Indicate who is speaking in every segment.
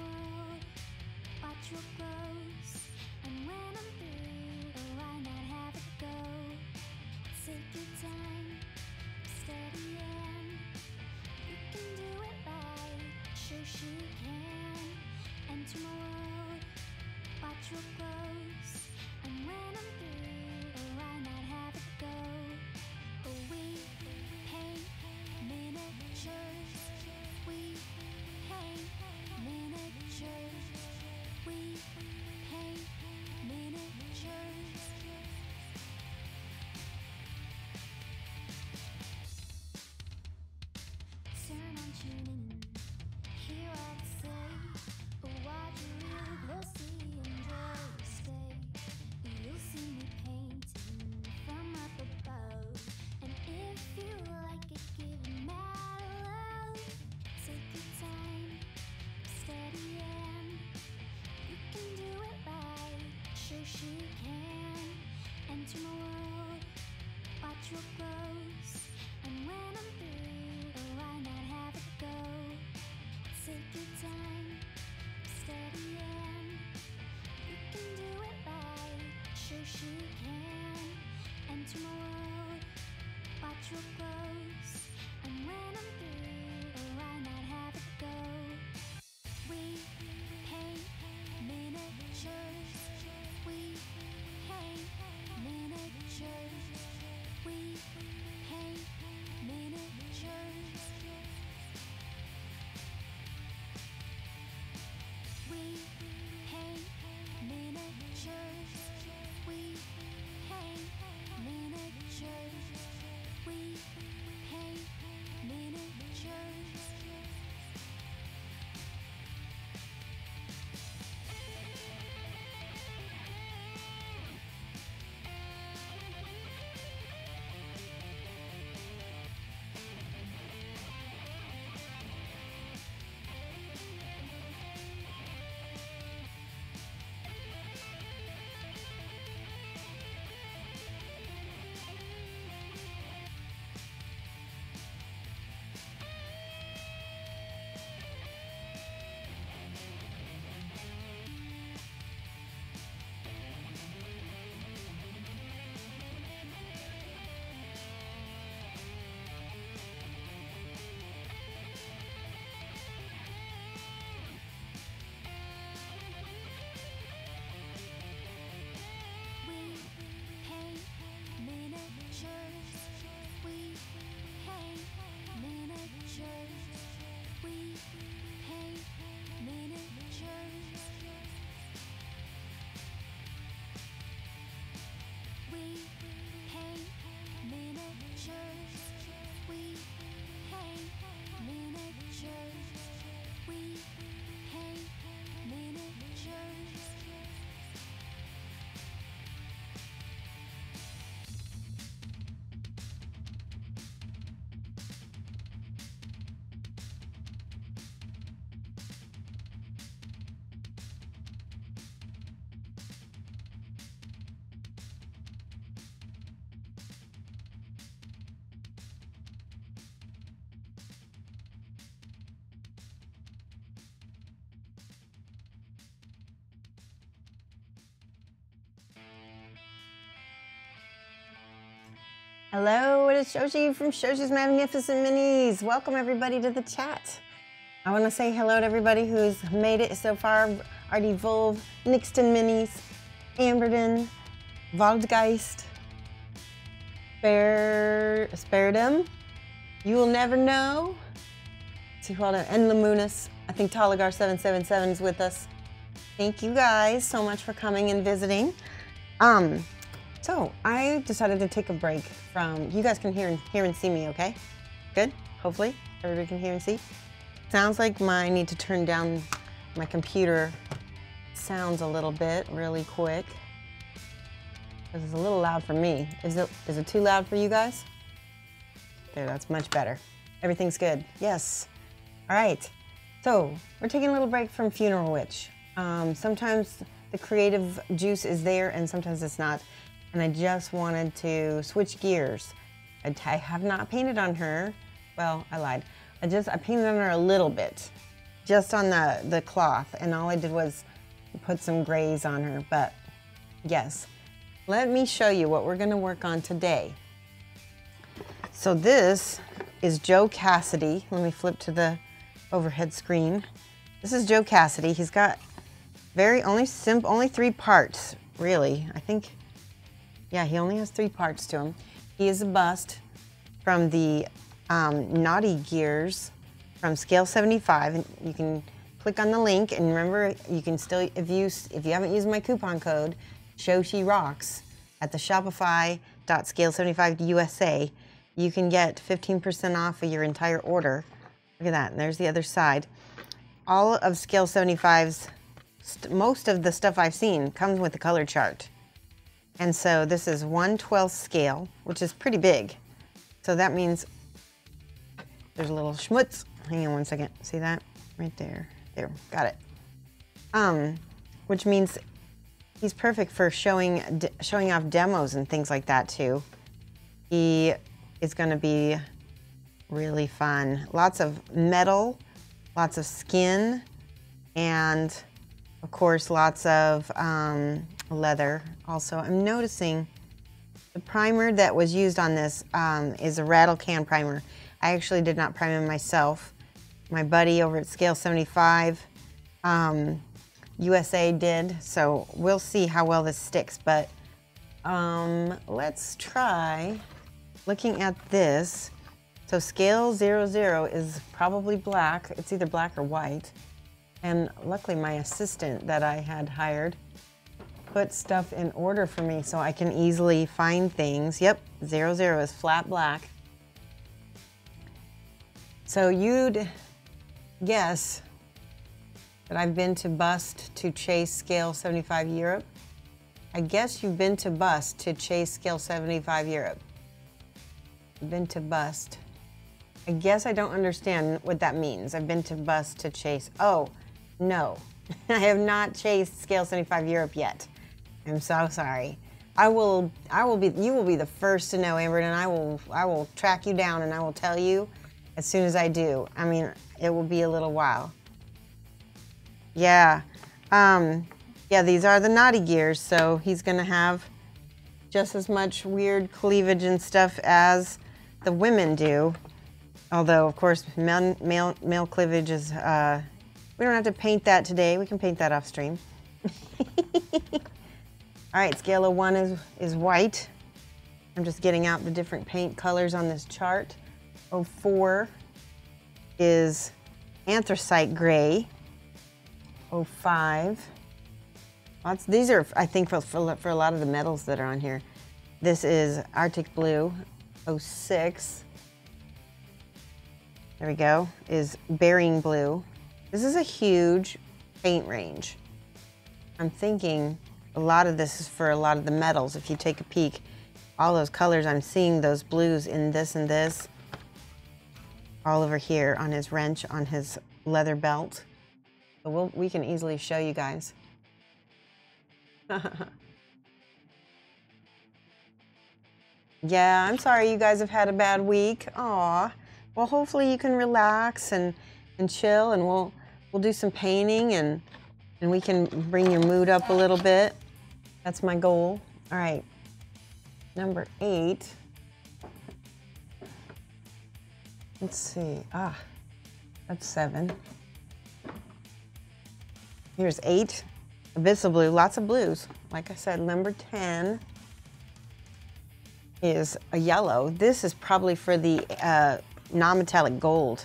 Speaker 1: world, watch real close. And when I'm through, why not have it go? Take your time, steady and you can do it right. Shoshie can enter my world, watch real close. And when I'm through, why not have it go? We paint miniatures. We paint miniatures. We paint miniatures. Turn on tuning in, hear what I say. Watch real closely, enjoy the stay. You'll see me painting from up above, and if you like it, give it mad love. Take your time, steady and you can do it right. Shoshie can enter my world, watch real close. And when I'm through, why not have it go? Take your time, steady and you can do it right. Shoshie can enter my world, watch real close. And when I'm through, why not have it go? We paint miniatures. We paint miniatures. We paint miniatures. We paint miniatures. We paint miniatures. We paint miniatures. We paint miniatures. We paint miniatures. We paint miniatures. We paint miniatures. We paint miniatures. We paint miniatures.
Speaker 2: Hello, it is Shoshie from Shoshie's Magnificent Minis. Welcome everybody to the chat. I want to say hello to everybody who's made it so far. Artie Volv, Nixton Minis, Amberden, Waldgeist, Sparedem, You Will Never Know, and Lamunas. I think Talagar777 is with us. Thank you guys so much for coming and visiting. So I decided to take a break from, you guys can hear and see me, okay? Good, hopefully everybody can hear and see. Sounds like I need to turn down my computer sounds a little bit really quick. This is a little loud for me. Is it too loud for you guys? There, that's much better. Everything's good, yes. All right, so we're taking a little break from Funeral Witch. Sometimes the creative juice is there and sometimes it's not. And I just wanted to switch gears. I have not painted on her. Well, I lied. I painted on her a little bit. just on the cloth, and all I did was put some grays on her. But yes, let me show you what we're gonna work on today. So this is Joe Cassidy. Let me flip to the overhead screen. This is Joe Cassidy. He's got only 3 parts, really. I think, yeah, he only has 3 parts to him. He is a bust from the Naughty Gears from Scale75, and you can click on the link, and remember, you can still, if you haven't used my coupon code, Shoshie Rocks, at the Shopify.Scale75USA, you can get 15% off of your entire order. Look at that, and there's the other side. All of Scale75's, most of the stuff I've seen comes with a color chart. And so this is 1/12 scale, which is pretty big. So that means there's a little schmutz. Hang on one second. See that? Right there. There, got it. Which means he's perfect for showing off demos and things like that too. He is going to be really fun. Lots of metal, lots of skin, and of course lots of leather. Also, I'm noticing the primer that was used on this is a rattle can primer. I actually did not prime it myself. My buddy over at Scale75 USA did, so we'll see how well this sticks. But let's try looking at this. So Scale 00 is probably black. It's either black or white. And luckily my assistant that I had hired put stuff in order for me so I can easily find things. Yep, 00 is flat black. So you'd guess that I've been to bust to chase Scale 75 Europe. I guess you've been to bust to chase Scale 75 Europe. You've been to bust. I guess I don't understand what that means. I've been to bust to chase. Oh, no. I have not chased Scale 75 Europe yet. I'm so sorry. You will be the first to know, Amber, and I will track you down and I will tell you as soon as I do. I mean, it will be a little while. Yeah. Yeah, these are the Naughty Gears, so he's gonna have just as much weird cleavage and stuff as the women do. Although, of course, male cleavage is, we don't have to paint that today. We can paint that off stream. All right, Scale 01 is white. I'm just getting out the different paint colors on this chart. 04 is anthracite gray. 05. These are, I think, for a lot of the metals that are on here. This is Arctic blue. 06. There we go, is Bering blue. This is a huge paint range. I'm thinking a lot of this is for a lot of the metals. If you take a peek, all those colors, I'm seeing those blues in this and this. All over here on his wrench, on his leather belt. So we can easily show you guys. Yeah, I'm sorry you guys have had a bad week. Aw. Well, hopefully you can relax and chill, and we'll do some painting and we can bring your mood up a little bit. That's my goal. All right. Number 8. Let's see. Ah, that's 7. Here's 8. Abyssal blue. Lots of blues. Like I said, number 10 is a yellow. This is probably for the non-metallic gold.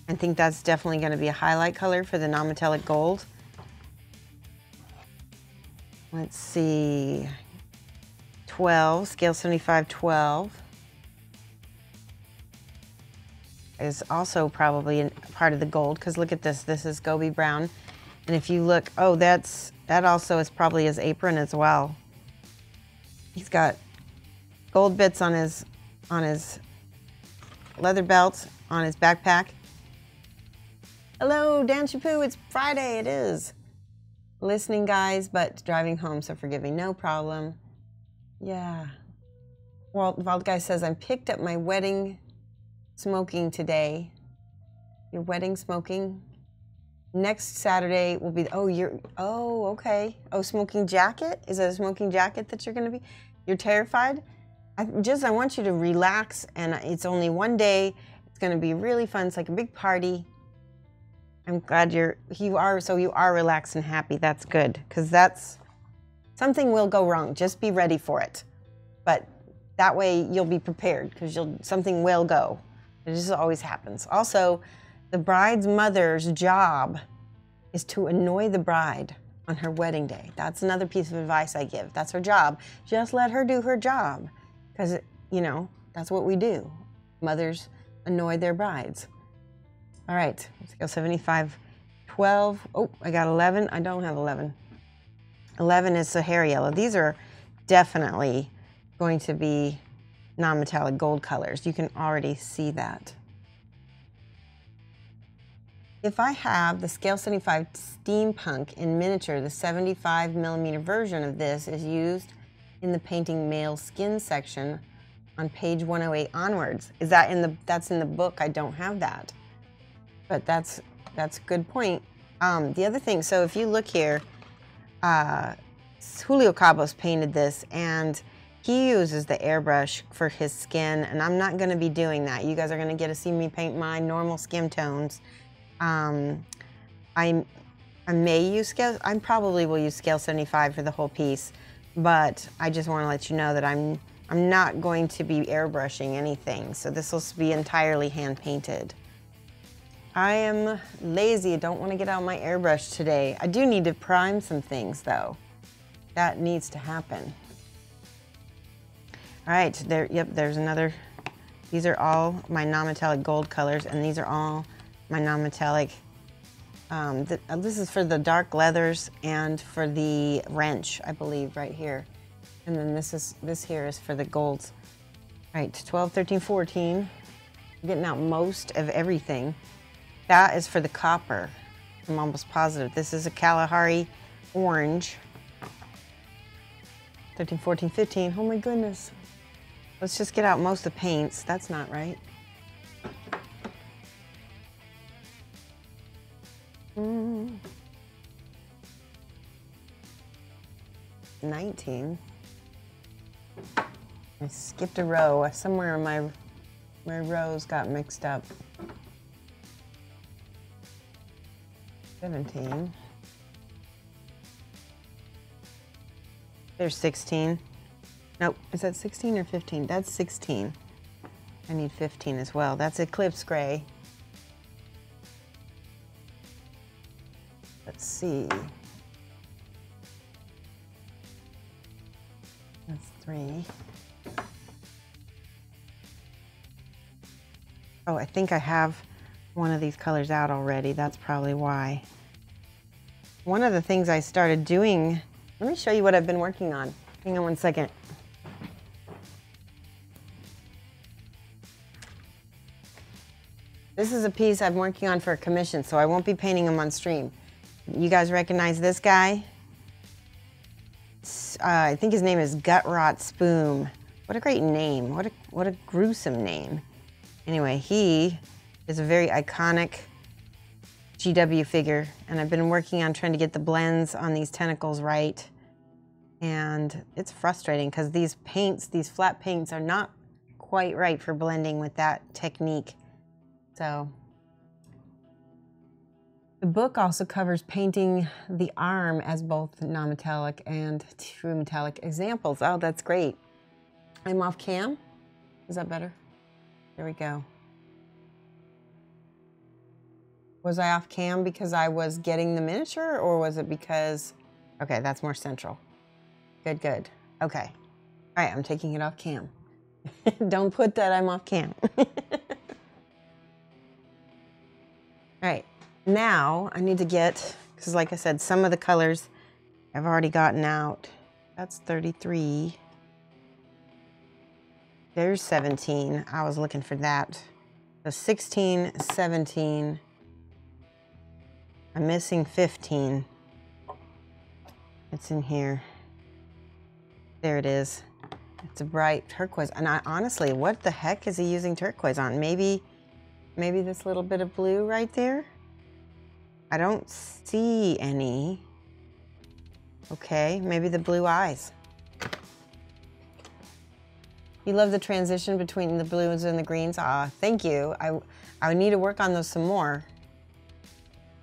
Speaker 2: I think that's definitely going to be a highlight color for the non-metallic gold. Let's see. 12, Scale 75 12. Is also probably part of the gold, because look at this. This is Gobi brown. And if you look, oh, that also is probably his apron as well. He's got gold bits on his leather belt, on his backpack. Hello, Dan Chapoo, it's Friday, it is. Listening, guys, but driving home, so forgive me, no problem. Yeah. Wald Guy says, I picked up my wedding smoking today. Your wedding smoking? Next Saturday will be, oh, okay. Oh, smoking jacket? Is it a smoking jacket that you're going to be? You're terrified? I want you to relax, and it's only one day. It's going to be really fun. It's like a big party. I'm glad you are relaxed and happy. That's good, because something will go wrong. Just be ready for it. But that way you'll be prepared, because something will go. It just always happens. Also, the bride's mother's job is to annoy the bride on her wedding day. That's another piece of advice I give. That's her job. Just let her do her job, because, that's what we do. Mothers annoy their brides. All right, let's go 75, 12. Oh, I got 11. I don't have 11. 11 is Sahara yellow. These are definitely going to be non-metallic gold colors. You can already see that. If I have the Scale75 Steampunk in miniature, the 75mm version of this is used in the painting male skin section on page 108 onwards. That's in the book? I don't have that. But that's a good point. The other thing, so if you look here, Julio Cabos painted this, and he uses the airbrush for his skin, and I'm not going to be doing that. You guys are going to get to see me paint my normal skin tones. I may use I probably will use Scale75 for the whole piece, but I just want to let you know that I'm not going to be airbrushing anything, so this will be entirely hand painted. I am lazy. I don't want to get out my airbrush today. I do need to prime some things though. That needs to happen. All right, there's another. These are all my non-metallic gold colors, and these are all my non-metallic. This is for the dark leathers and for the wrench, I believe, right here. And then this here is for the golds. All right, 12, 13, 14. I'm getting out most of everything. That is for the copper. I'm almost positive. This is a Kalahari orange. 13, 14, 15. Oh my goodness. Let's just get out most of the paints. That's not right. 19. I skipped a row. Somewhere my rows got mixed up. 17. There's 16. Nope, is that 16 or 15? That's 16. I need 15 as well. That's Eclipse Gray. Let's see. That's 3. Oh, I think I have one of these colors out already. That's probably why. One of the things I started doing, let me show you what I've been working on. Hang on one second. This is a piece I'm working on for a commission, so I won't be painting them on stream. You guys recognize this guy? I think his name is Gut Rot Spoon. What a great name. What a gruesome name. Anyway, he is a very iconic GW figure, and I've been working on trying to get the blends on these tentacles right. And it's frustrating because these paints, these flat paints, are not quite right for blending with that technique. So the book also covers painting the arm as both non-metallic and true metallic examples. Oh, that's great. I'm off cam. Is that better? There we go. Was I off cam because I was getting the miniature, or was it because, okay, that's more central. Good, good. Okay. All right, I'm taking it off cam. Don't put that I'm off cam. All right, now I need to get, because like I said, some of the colors I've already gotten out. That's 33. There's 17. I was looking for that. So 16, 17. I'm missing 15. It's in here. There it is. It's a bright turquoise. And I honestly, what the heck is he using turquoise on? Maybe this little bit of blue right there? I don't see any. Okay, maybe the blue eyes. You love the transition between the blues and the greens? Ah, thank you. I need to work on those some more.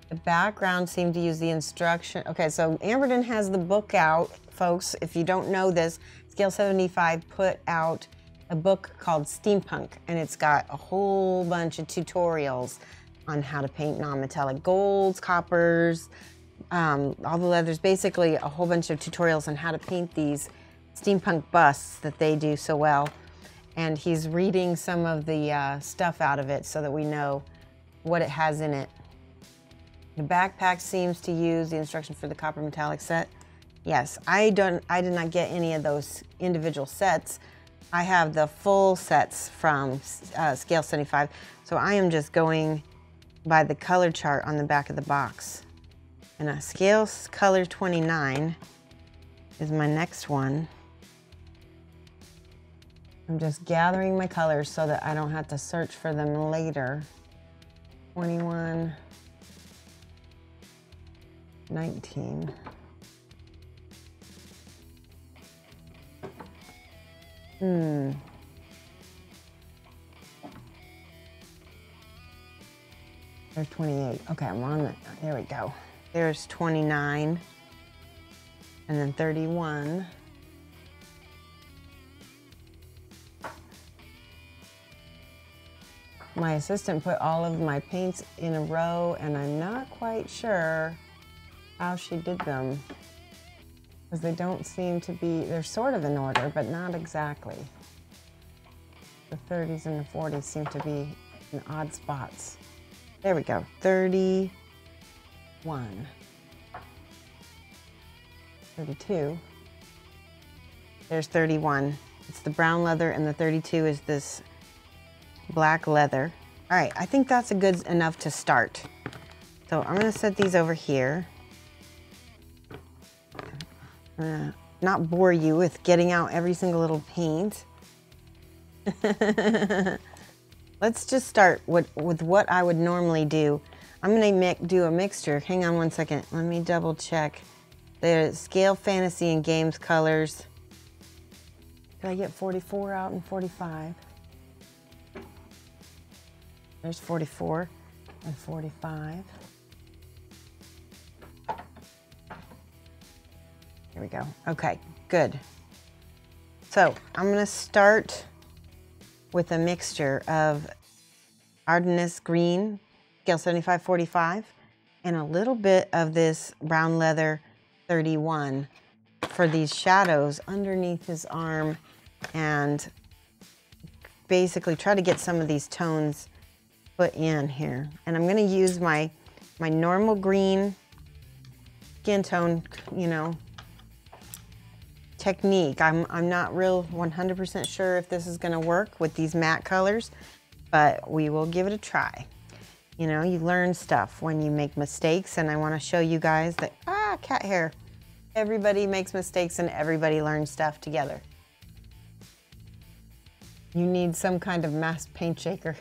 Speaker 2: The background seemed to use the instruction. Okay, so Amberden has the book out, folks. If you don't know this, Scale75 put out a book called Steampunk, and it's got a whole bunch of tutorials on how to paint non-metallic golds, coppers, all the leathers, basically a whole bunch of tutorials on how to paint these steampunk busts that they do so well. And he's reading some of the stuff out of it so that we know what it has in it. The backpack seems to use the instruction for the copper metallic set. Yes, I did not get any of those individual sets. I have the full sets from Scale75, so I am just going by the color chart on the back of the box. And a Scale Color 29 is my next one. I'm just gathering my colors so that I don't have to search for them later. 21, 19. There's 28. Okay, I'm on it. There we go. There's 29. And then 31. My assistant put all of my paints in a row, and I'm not quite sure how she did them, because they don't seem to be, they're sort of in order, but not exactly. The 30s and the 40s seem to be in odd spots. There we go, 31, 32. There's 31. It's the brown leather, and the 32 is this black leather. All right, I think that's a good enough to start. So I'm gonna set these over here. Not bore you with getting out every single little paint. Let's just start with what I would normally do. I'm gonna do a mixture. Hang on one second, let me double check. The Scale Fantasy and Games colors. Did I get 44 out and 45? There's 44 and 45. Here we go. Okay, good. So I'm gonna start with a mixture of Ardennes Green, Scale 75 45, and a little bit of this brown leather 31 for these shadows underneath his arm, and basically try to get some of these tones put in here. And I'm gonna use my normal green skin tone, you know, technique. I'm not real 100% sure if this is gonna work with these matte colors, but we will give it a try. You know, you learn stuff when you make mistakes, and I wanna show you guys that, cat hair. Everybody makes mistakes and everybody learns stuff together. You need some kind of mass paint shaker.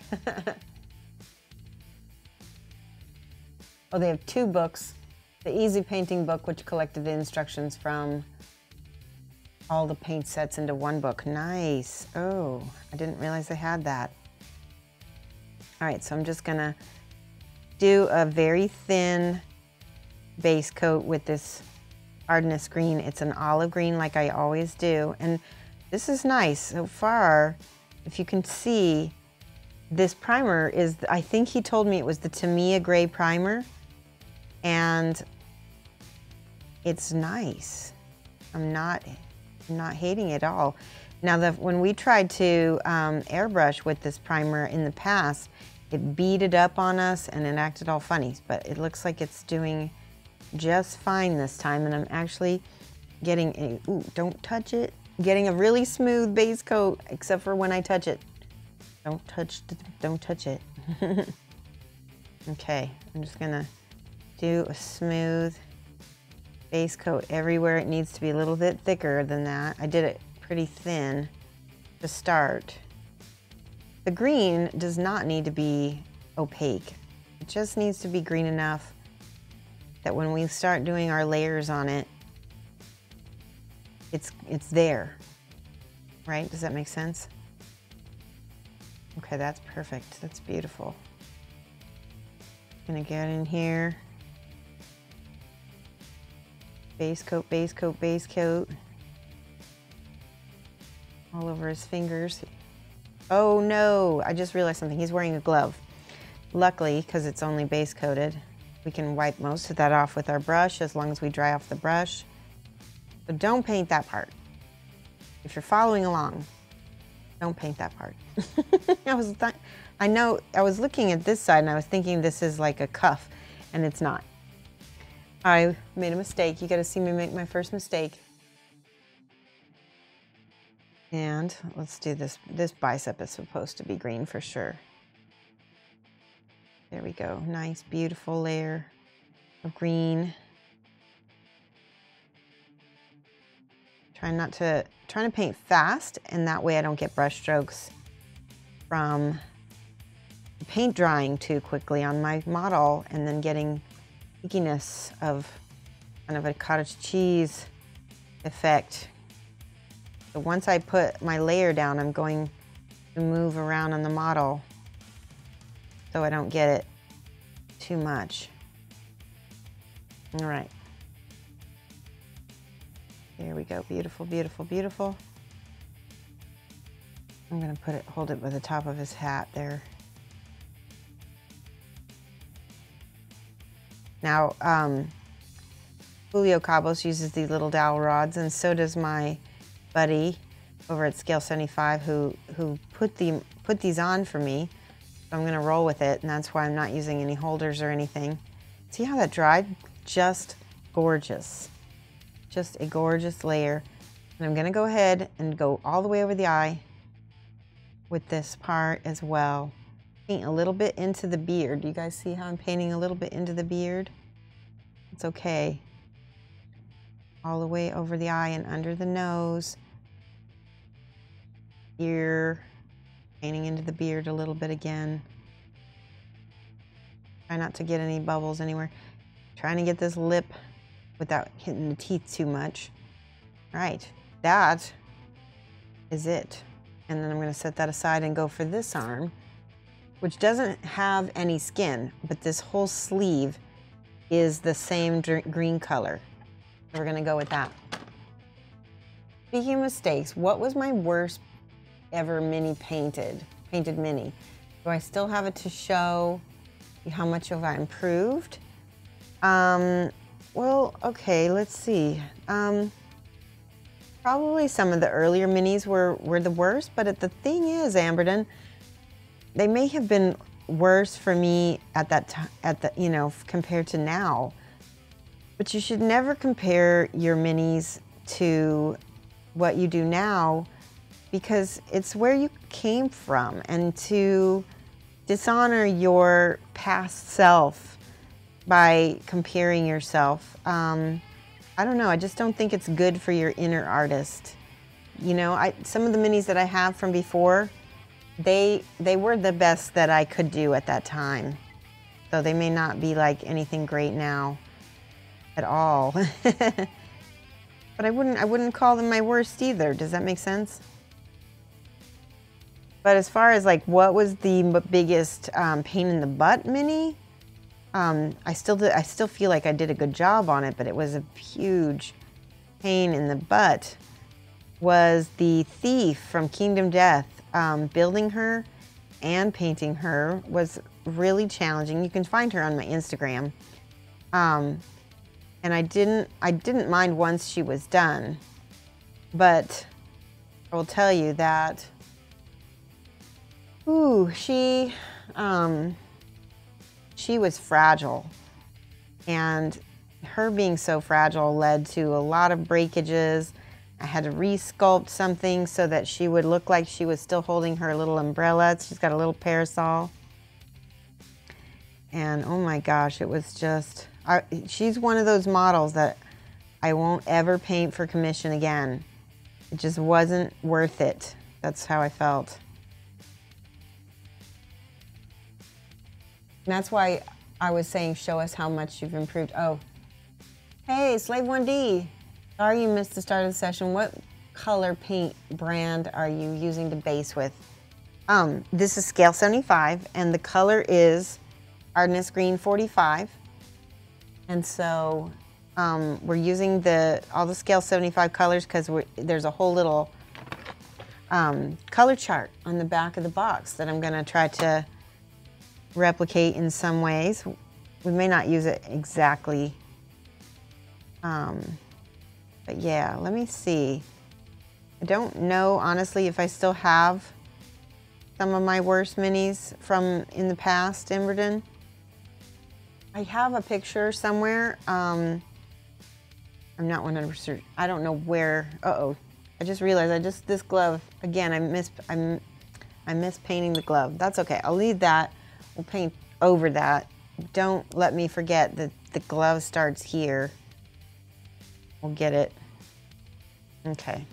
Speaker 2: Oh, they have two books. The Easy Painting book, which collected the instructions from all the paint sets into one book. Nice. Oh, I didn't realize they had that. All right, so I'm just gonna do a very thin base coat with this Ardennes Green. It's an olive green like I always do. And this is nice. So far, if you can see, this primer is, I think he told me it was the Tamiya Gray primer. And it's nice. I'm not hating it at all. Now, when we tried to airbrush with this primer in the past, it beaded up on us and it acted all funny, but it looks like it's doing just fine this time, and I'm actually getting a, ooh, don't touch it, getting a really smooth base coat, except for when I touch it. Don't touch it. Okay, I'm just gonna do a smooth base coat everywhere. It needs to be a little bit thicker than that. I did it pretty thin to start. The green does not need to be opaque. It just needs to be green enough that when we start doing our layers on it, it's there, right? Does that make sense? Okay, that's perfect. That's beautiful. Gonna get in here. Base coat, base coat, base coat. All over his fingers. Oh no, I just realized something. He's wearing a glove. Luckily, because it's only base coated, we can wipe most of that off with our brush as long as we dry off the brush. So don't paint that part. If you're following along, don't paint that part. I know, I was looking at this side and I was thinking this is like a cuff, and it's not. I made a mistake. You gotta see me make my first mistake. And let's do this. This bicep is supposed to be green for sure. There we go. Nice, beautiful layer of green. Trying to paint fast, and that way I don't get brush strokes from paint drying too quickly on my model and then getting stickiness of kind of a cottage cheese effect. So once I put my layer down, I'm going to move around on the model so I don't get it too much. All right. There we go. Beautiful, beautiful, beautiful. I'm going to hold it with the top of his hat there. Now, Julio Cabos uses these little dowel rods, and so does my buddy over at Scale75 who put these on for me. So I'm going to roll with it, and that's why I'm not using any holders or anything. See how that dried? Just gorgeous. Just a gorgeous layer. And I'm going to go ahead and go all the way over the eye with this part as well. Paint a little bit into the beard. Do you guys see how I'm painting a little bit into the beard? It's okay. All the way over the eye and under the nose. Ear. Painting into the beard a little bit again. Try not to get any bubbles anywhere. Trying to get this lip without hitting the teeth too much. All right, that is it. And then I'm going to set that aside and go for this arm, which doesn't have any skin, but this whole sleeve is the same green color. We're going to go with that. Speaking of mistakes, what was my worst ever mini painted mini? Do I still have it to show how much have I improved? Well, okay, let's see. Probably some of the earlier minis were the worst, but the thing is, Amberden, they may have been worse for me at that time, you know, compared to now. But you should never compare your minis to what you do now, because it's where you came from, and to dishonor your past self by comparing yourself, I don't know, I just don't think it's good for your inner artist. You know, some of the minis that I have from before, they were the best that I could do at that time. So they may not be like anything great now at all. But I wouldn't call them my worst either. Does that make sense? But as far as like what was the biggest pain in the butt mini, I still feel like I did a good job on it, but it was a huge pain in the butt. Was the thief from Kingdom Death. Building her and painting her was really challenging. You can find her on my Instagram. And I didn't mind once she was done, but I will tell you that, ooh, she was fragile, and her being so fragile led to a lot of breakages. I had to re-sculpt something so that she would look like she was still holding her little umbrella. She's got a little parasol. And oh my gosh, it was just, she's one of those models that I won't ever paint for commission again. It just wasn't worth it. That's how I felt. And that's why I was saying, show us how much you've improved. Oh, Hey, Slave 1D. Sorry you missed the start of the session. What color paint brand are you using to base with? This is Scale75, and the color is Hardness Green 45. And so we're using all the Scale75 colors because there's a whole little color chart on the back of the box that I'm gonna try to replicate in some ways. We may not use it exactly. But yeah, let me see. I don't know, honestly, if I still have some of my worst minis from in the past, Inverton. I have a picture somewhere. I'm not 100%. I don't know where. Uh-oh. I just realized this glove, again, I miss painting the glove. That's okay. I'll leave that. We'll paint over that. Don't let me forget that the glove starts here. We'll get it. Okay.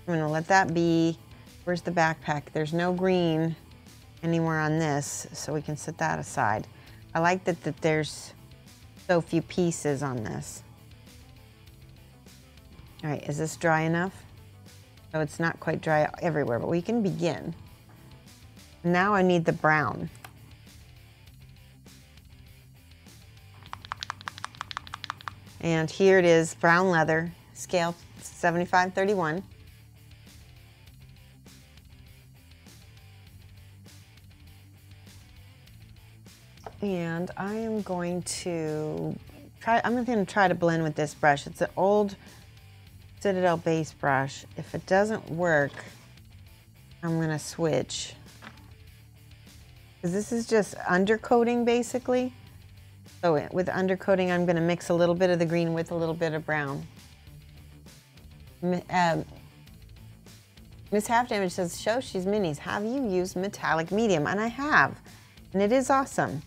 Speaker 2: I'm gonna let that be. Where's the backpack? There's no green anywhere on this, so we can set that aside. I like that there's so few pieces on this. All right, is this dry enough? So it's not quite dry everywhere, but we can begin. Now I need the brown. And here it is, brown leather, scale 7531. And I am going to try to blend with this brush. It's an old Citadel base brush. If it doesn't work, I'm gonna switch. Because this is just undercoating basically. So with undercoating, I'm gonna mix a little bit of the green with a little bit of brown. Miss Half Damage says, Shoshie's Minis, have you used metallic medium? And I have, and it is awesome.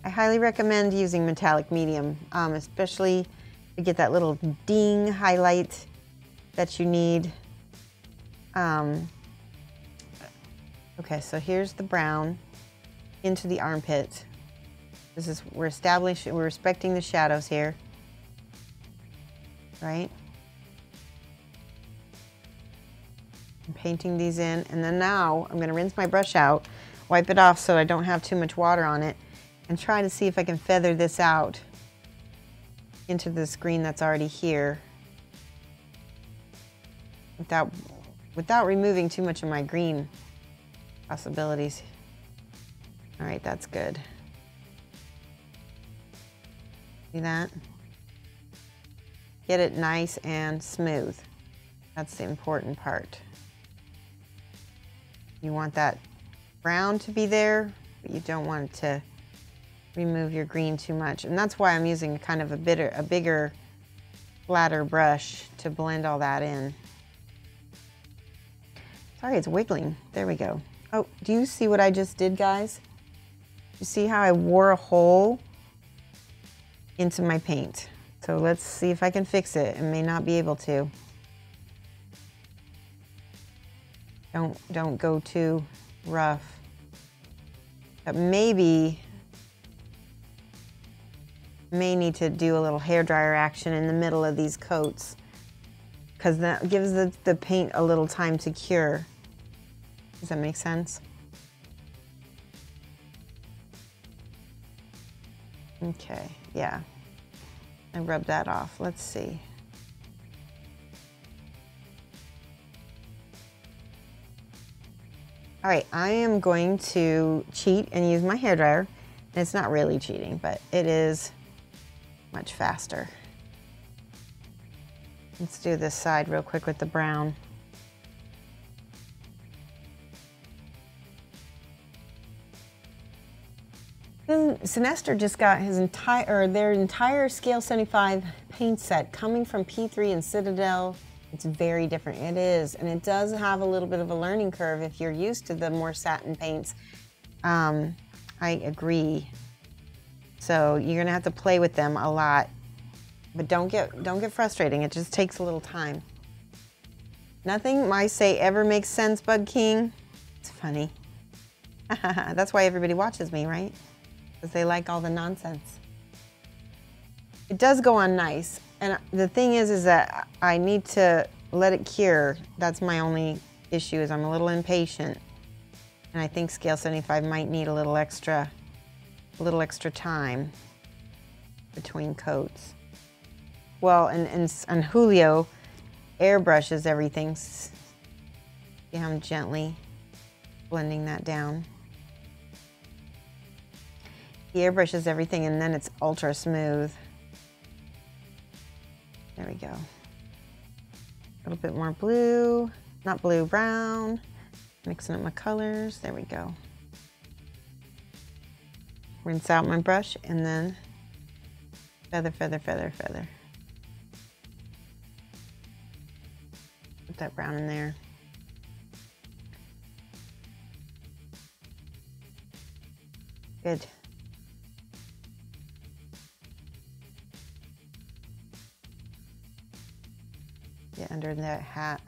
Speaker 2: I highly recommend using metallic medium, especially to get that little ding highlight that you need. Okay, so here's the brown into the armpit. This is, we're respecting the shadows here, right? I'm painting these in, and then now I'm gonna rinse my brush out, wipe it off so I don't have too much water on it, and try to see if I can feather this out into this green that's already here without removing too much of my green possibilities. All right, that's good. See that? Get it nice and smooth. That's the important part. You want that brown to be there, but you don't want it to remove your green too much. And that's why I'm using kind of a bigger, flatter brush to blend all that in. Sorry, it's wiggling. There we go. Oh, do you see what I just did, guys? You see how I wore a hole into my paint? So let's see if I can fix it. I may not be able to. Don't go too rough. But maybe may need to do a little hairdryer action in the middle of these coats, because that gives the paint a little time to cure. Does that make sense? Okay, yeah. I rubbed that off. Let's see. All right, I am going to cheat and use my hairdryer. And it's not really cheating, but it is much faster. Let's do this side real quick with the brown. Sinester just got their entire Scale 75 paint set coming from P3 and Citadel. It's very different. It is, and it does have a little bit of a learning curve if you're used to the more satin paints. I agree. So you're gonna have to play with them a lot, but don't get frustrating. It just takes a little time. Nothing I say ever makes sense, Bug King. It's funny. That's why everybody watches me, right? Because they like all the nonsense. It does go on nice. And the thing is that I need to let it cure. That's my only issue, is I'm a little impatient. And I think Scale75 might need a little extra time between coats. Well, and Julio airbrushes everything. See how I'm gently blending that down. He airbrushes everything and then it's ultra smooth. There we go. A little bit more blue, not blue, brown. Mixing up my colors, there we go. Rinse out my brush and then feather, feather, feather, feather. Put that brown in there. Good. Get under that hat.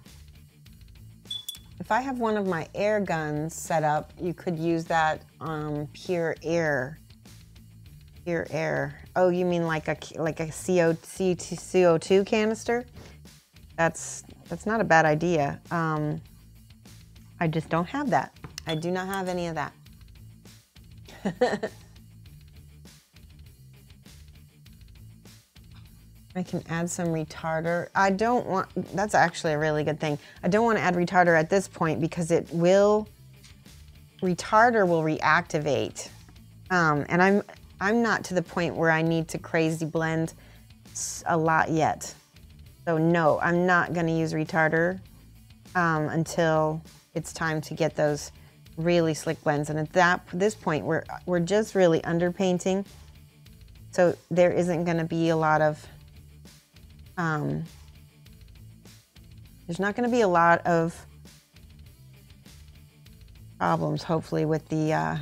Speaker 2: If I have one of my air guns set up, you could use that pure air. Pure air. Oh, you mean like a CO2 canister? That's not a bad idea. I just don't have that. I do not have any of that. I can add some retarder. I don't want, that's actually a really good thing. I don't want to add retarder at this point because retarder will reactivate. And I'm not to the point where I need to crazy blend a lot yet. So no, I'm not going to use retarder until it's time to get those really slick blends. And at this point, we're just really underpainting. So there isn't going to be a lot of there's not going to be a lot of problems, hopefully, with the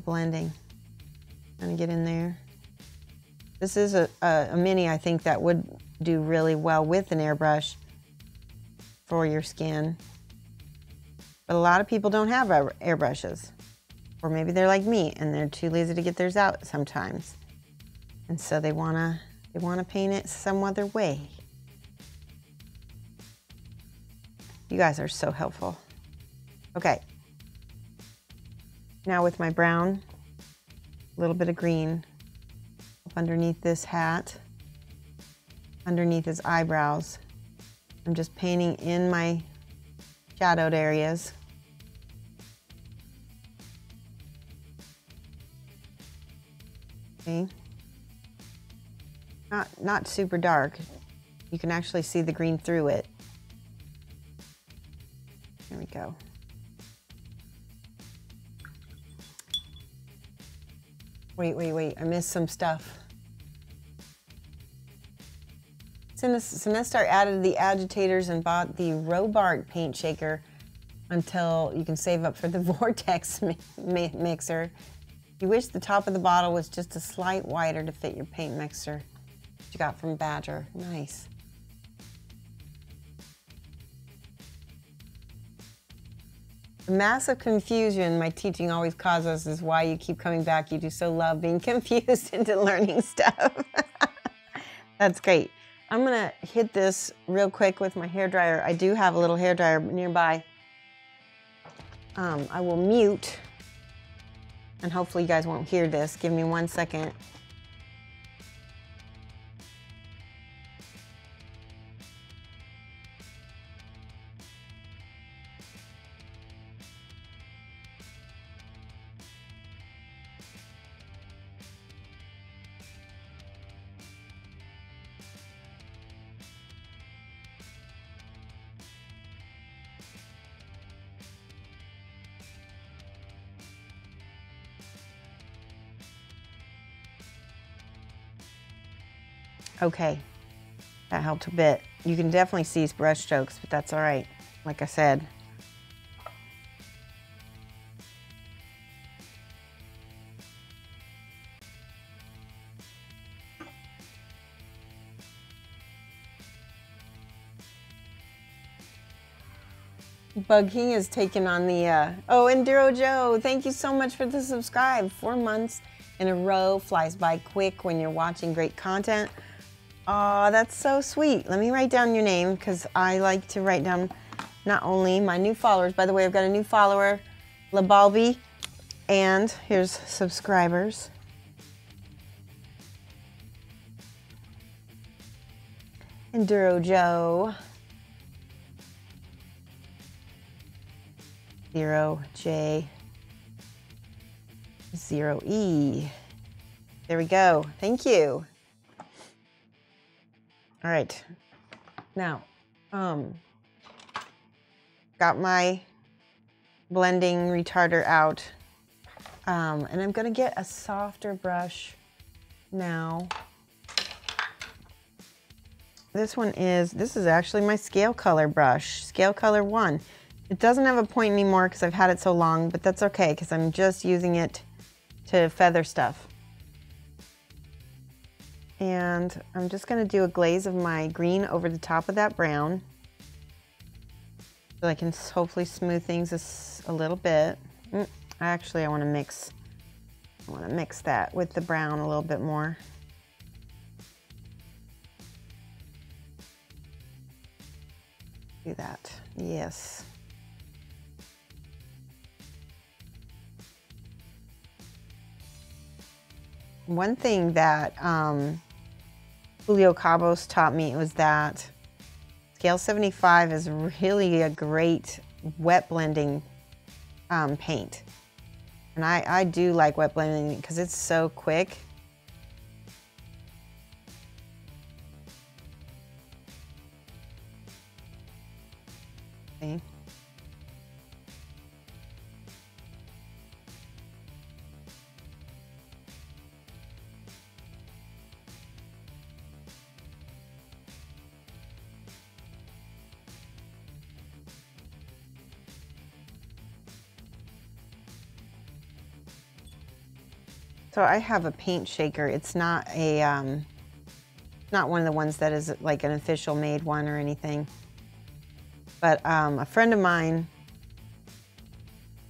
Speaker 2: blending. Trying to get in there. This is a mini, I think, that would do really well with an airbrush for your skin. But a lot of people don't have airbrushes. Or maybe they're like me and they're too lazy to get theirs out sometimes. And so they wanna paint it some other way. You guys are so helpful. Okay. Now with my brown, a little bit of green up underneath this hat, underneath his eyebrows. I'm just painting in my shadowed areas. Okay. Not super dark. You can actually see the green through it. There we go. Wait, I missed some stuff. Sinestar added the agitators and bought the Robart paint shaker until you can save up for the Vortex mixer. You wish the top of the bottle was just a slight wider to fit your paint mixer. What you got from Badger. Nice. The massive confusion my teaching always causes is why you keep coming back. You do so love being confused into learning stuff. That's great. I'm gonna hit this real quick with my hairdryer. I do have a little hairdryer nearby. I will mute, and hopefully you guys won't hear this. Give me 1 second. Okay, that helped a bit. You can definitely see brush strokes, but that's all right, like I said. Bug King has taken on the, oh, Enduro Joe, thank you so much for the subscribe. 4 months in a row flies by quick when you're watching great content. Oh, that's so sweet. Let me write down your name because I like to write down not only my new followers. By the way, I've got a new follower, LaBalby, and here's subscribers. Enduro Joe, 0J, 0E. There we go. Thank you. All right. Now, got my blending retarder out, and I'm gonna get a softer brush now. This is actually my Scale Color brush, Scale Color 1. It doesn't have a point anymore because I've had it so long, but that's okay because I'm just using it to feather stuff. And I'm just gonna do a glaze of my green over the top of that brown so I can hopefully smooth things a little bit. Actually, I wanna mix that with the brown a little bit more. Do that, yes. One thing that Julio Cabos taught me was that Scale75 is really a great wet blending paint. And I do like wet blending because it's so quick. Okay. So I have a paint shaker. It's not a not one of the ones that is like an official made one or anything. But a friend of mine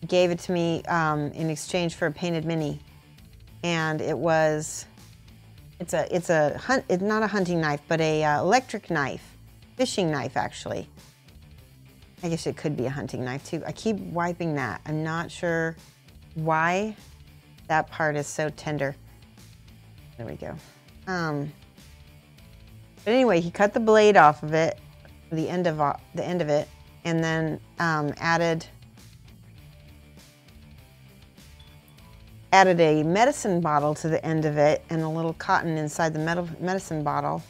Speaker 2: gave it to me in exchange for a painted mini, and it's not a hunting knife, but a electric knife, fishing knife actually. I guess it could be a hunting knife too. I keep wiping that. I'm not sure why that part is so tender. There we go. But anyway, he cut the blade off of it, the end of it, and then added a medicine bottle to the end of it and a little cotton inside the medicine bottle,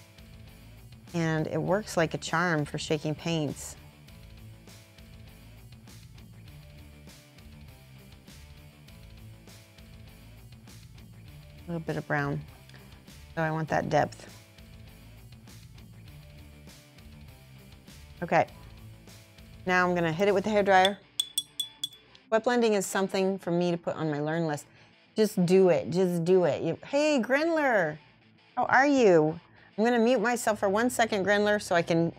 Speaker 2: and it works like a charm for shaking paints. A little bit of brown, so I want that depth. Okay, now I'm gonna hit it with the hairdryer. Wet blending is something for me to put on my learn list. Just do it, just do it. Hey, Grenler, how are you? I'm gonna mute myself for 1 second, Grenler, so I can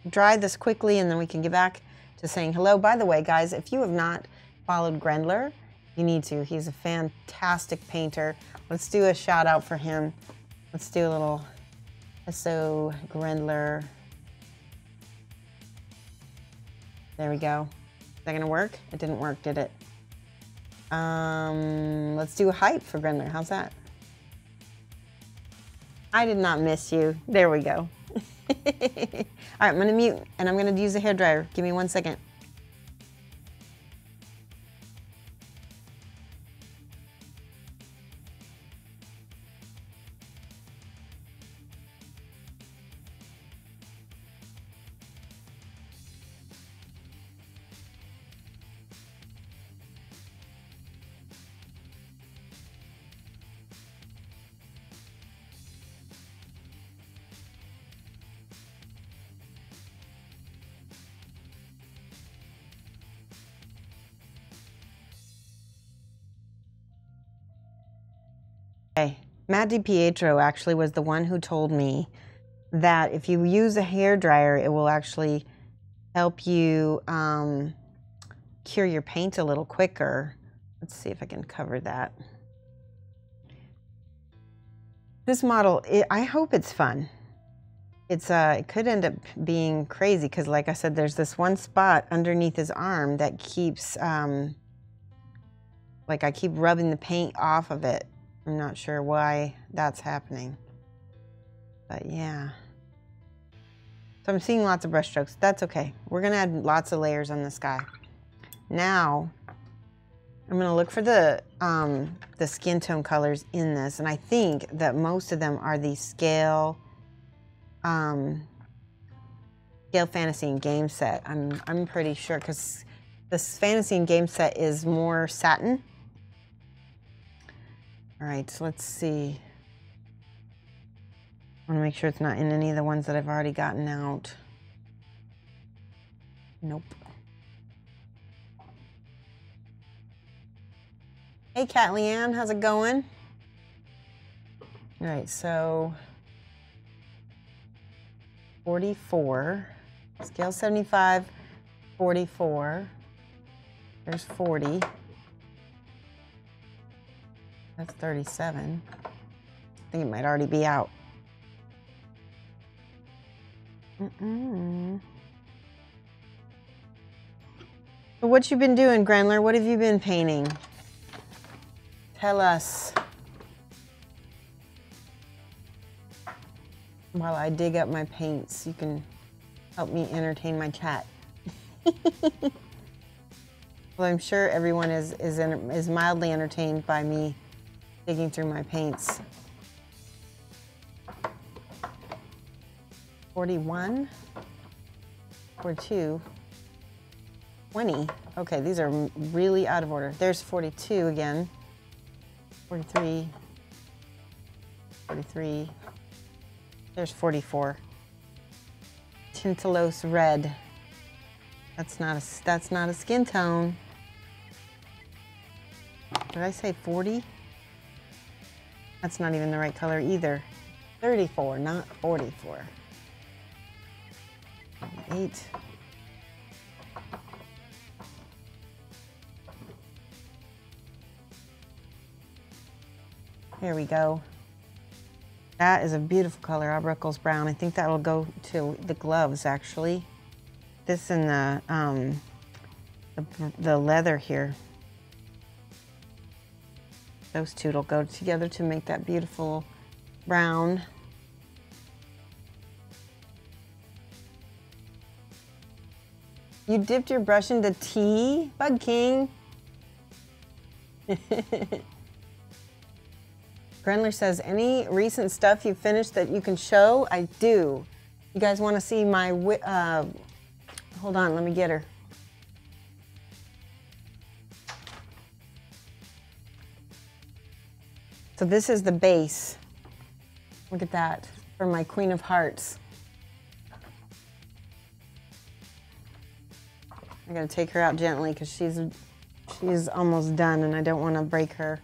Speaker 2: dry this quickly and then we can get back to saying hello. By the way, guys, if you have not followed Grenler, you need to. He's a fantastic painter. Let's do a shout out for him. Let's do a little SO Grenler. There we go. Is that gonna work? It didn't work, did it? Let's do a hype for Grenler. How's that? I did not miss you. There we go. All right, I'm gonna mute and I'm gonna use the hairdryer. Give me 1 second. Okay, Matt DiPietro actually was the one who told me that if you use a hairdryer, it will actually help you cure your paint a little quicker. Let's see if I can cover that. This model, I hope it's fun. It's it could end up being crazy because, like I said, there's this one spot underneath his arm that keeps, like I keep rubbing the paint off of it. I'm not sure why that's happening, but yeah. So I'm seeing lots of brush strokes. That's okay. We're gonna add lots of layers on this guy. Now, I'm gonna look for the skin tone colors in this, and I think that most of them are the Scale Fantasy and Game set. I'm pretty sure because this Fantasy and Game set is more satin. All right, so let's see. I want to make sure it's not in any of the ones that I've already gotten out. Nope. Hey, Kat Leanne, how's it going? All right, so 44, Scale 75, 44. There's 40. That's 37. I think it might already be out. So what you been doing, Grenler? What have you been painting? Tell us. While I dig up my paints, you can help me entertain my chat. Well, I'm sure everyone is mildly entertained by me digging through my paints. 41, 42, 20. Okay, these are really out of order. There's 42 again. 43, 43. There's 44. Tintalos red. That's not a skin tone. Did I say 40? That's not even the right color either. 34, not 44. 8. Here we go. That is a beautiful color, Arbuckles Brown. I think that will go to the gloves, actually. This and the leather here. Those two will go together to make that beautiful brown. You dipped your brush into tea, Bug King? Grenler says, any recent stuff you finished that you can show? I do. You guys want to see my, hold on, let me get her. So this is the base. Look at that, for my Queen of Hearts. I gotta take her out gently because she's almost done and I don't want to break her.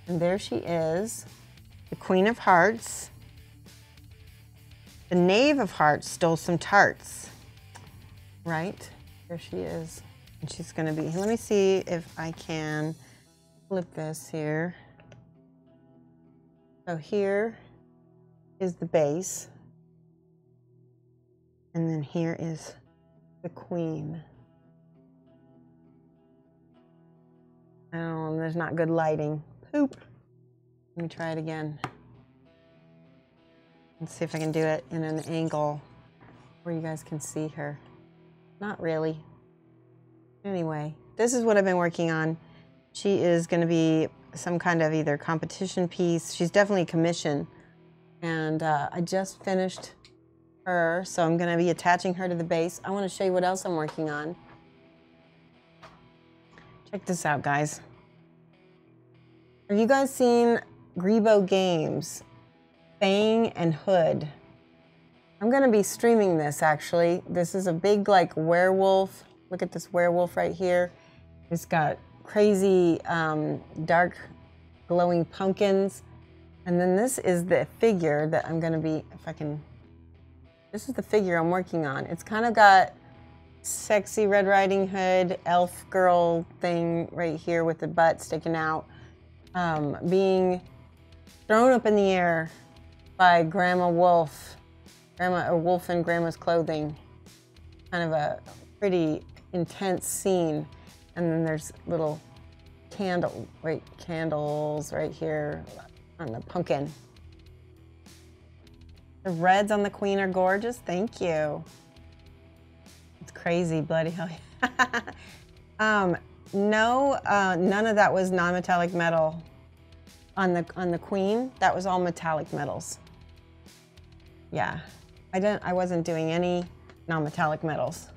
Speaker 2: And there she is, the Queen of Hearts. The Knave of Hearts stole some tarts, right? There she is. And she's gonna be, let me see if I can flip this here. So here is the base. And then here is the Queen. Oh, there's not good lighting. Poop. Let me try it again. Let's see if I can do it in an angle where you guys can see her. Not really. Anyway, this is what I've been working on. She is going to be some kind of either competition piece. She's definitely a commission. And I just finished her, so I'm going to be attaching her to the base. I want to show you what else I'm working on. Check this out, guys. Have you guys seen Grebo Games, Fang and Hood? I'm gonna be streaming this, actually. This is a big, like, werewolf. Look at this werewolf right here. It's got crazy, dark, glowing pumpkins. And then this is the figure that I'm gonna be, if I can, this is the figure I'm working on. It's kind of got sexy Red Riding Hood, elf girl thing right here with the butt sticking out. Being thrown up in the air by Grandma Wolf. Grandma or Wolf in Grandma's Clothing. Kind of a pretty intense scene. And then there's little candles right here on the pumpkin. The reds on the queen are gorgeous. Thank you. It's crazy, bloody hell. No, none of that was non-metallic metal on the queen. That was all metallic metals. Yeah, I wasn't doing any non-metallic metals.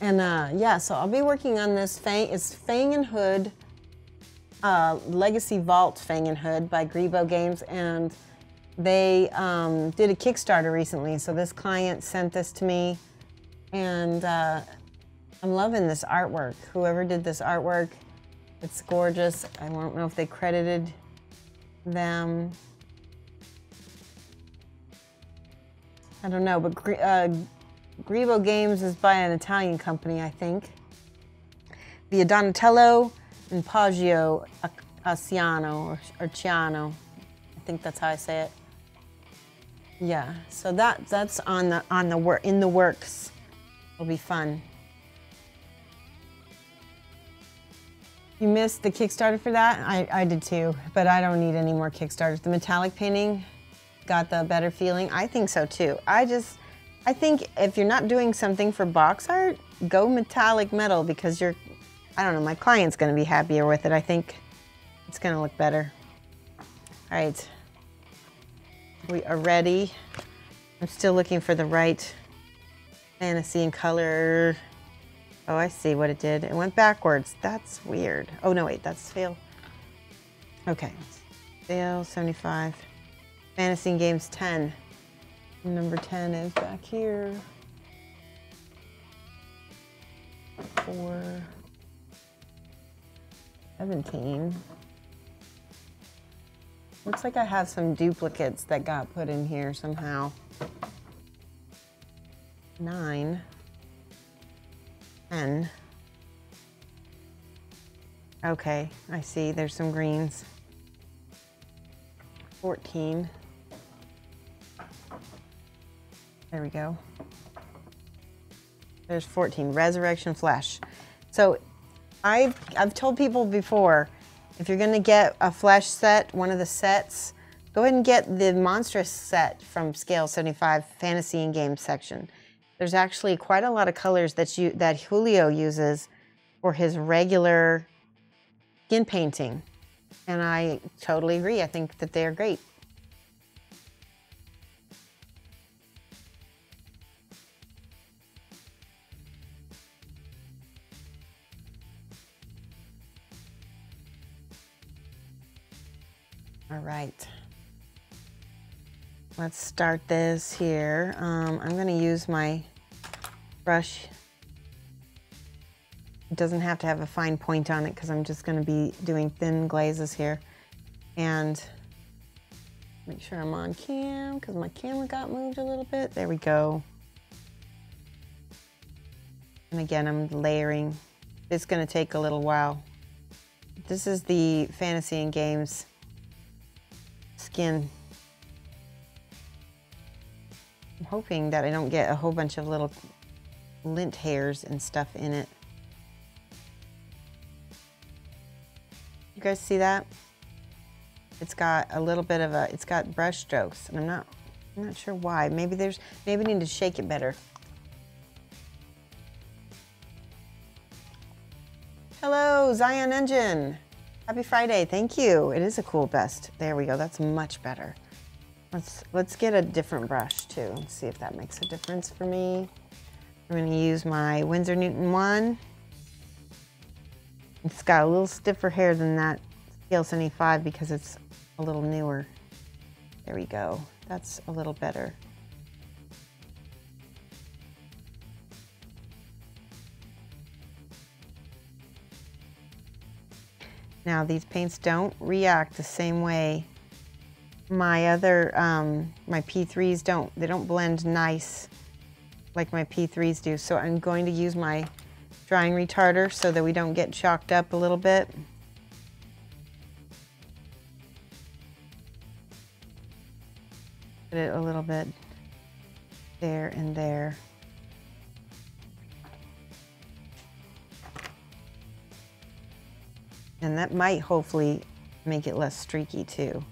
Speaker 2: And yeah, so I'll be working on this it's Fang and Hood, Legacy Vault Fang and Hood by Grebo Games, and they did a Kickstarter recently. So this client sent this to me, and I'm loving this artwork. Whoever did this artwork, it's gorgeous. I don't know if they credited them. I don't know, but Grebo Games is by an Italian company, I think. Via Donatello and Poggio Acciano or Ciano. I think that's how I say it. Yeah, so that's in the works. It'll be fun. You missed the Kickstarter for that? I did too, but I don't need any more Kickstarters. The metallic painting got the better feeling. I think so too. I think if you're not doing something for box art, go metallic metal, because I don't know, my client's gonna be happier with it. I think it's gonna look better. All right, we are ready. I'm still looking for the right fantasy and color. Oh, I see what it did. It went backwards. That's weird. Oh no, wait, that's Scale. Okay, Scale75. Fantasy and Games 10. Number 10 is back here. 417. Looks like I have some duplicates that got put in here somehow. 9. 10. Okay, I see. There's some greens. 14. There we go. There's 14, Resurrection Flesh. So I've told people before, if you're gonna get a flesh set, one of the sets, go ahead and get the Monstrous set from Scale75 Fantasy and Games section. There's actually quite a lot of colors that Julio uses for his regular skin painting. And I totally agree. I think that they're great. All right, let's start this here. I'm going to use my brush. It doesn't have to have a fine point on it because I'm just going to be doing thin glazes here. And make sure I'm on cam because my camera got moved a little bit. There we go. And again, I'm layering. It's going to take a little while. This is the Fantasy and Games skin. I'm hoping that I don't get a whole bunch of little lint hairs and stuff in it. You guys see that? It's got a little bit of it's got brush strokes, and I'm not sure why. Maybe I need to shake it better. Hello, Zion Engine. Happy Friday, thank you. It is a cool vest. There we go, that's much better. Let's get a different brush too. Let's see if that makes a difference for me. I'm gonna use my Winsor Newton 1. It's got a little stiffer hair than that Scale75 because it's a little newer. There we go, that's a little better. Now these paints don't react the same way. My other, my P3s don't. They don't blend nice like my P3s do. So I'm going to use my drying retarder so that we don't get chalked up a little bit. Put it a little bit there and there. And that might hopefully make it less streaky too.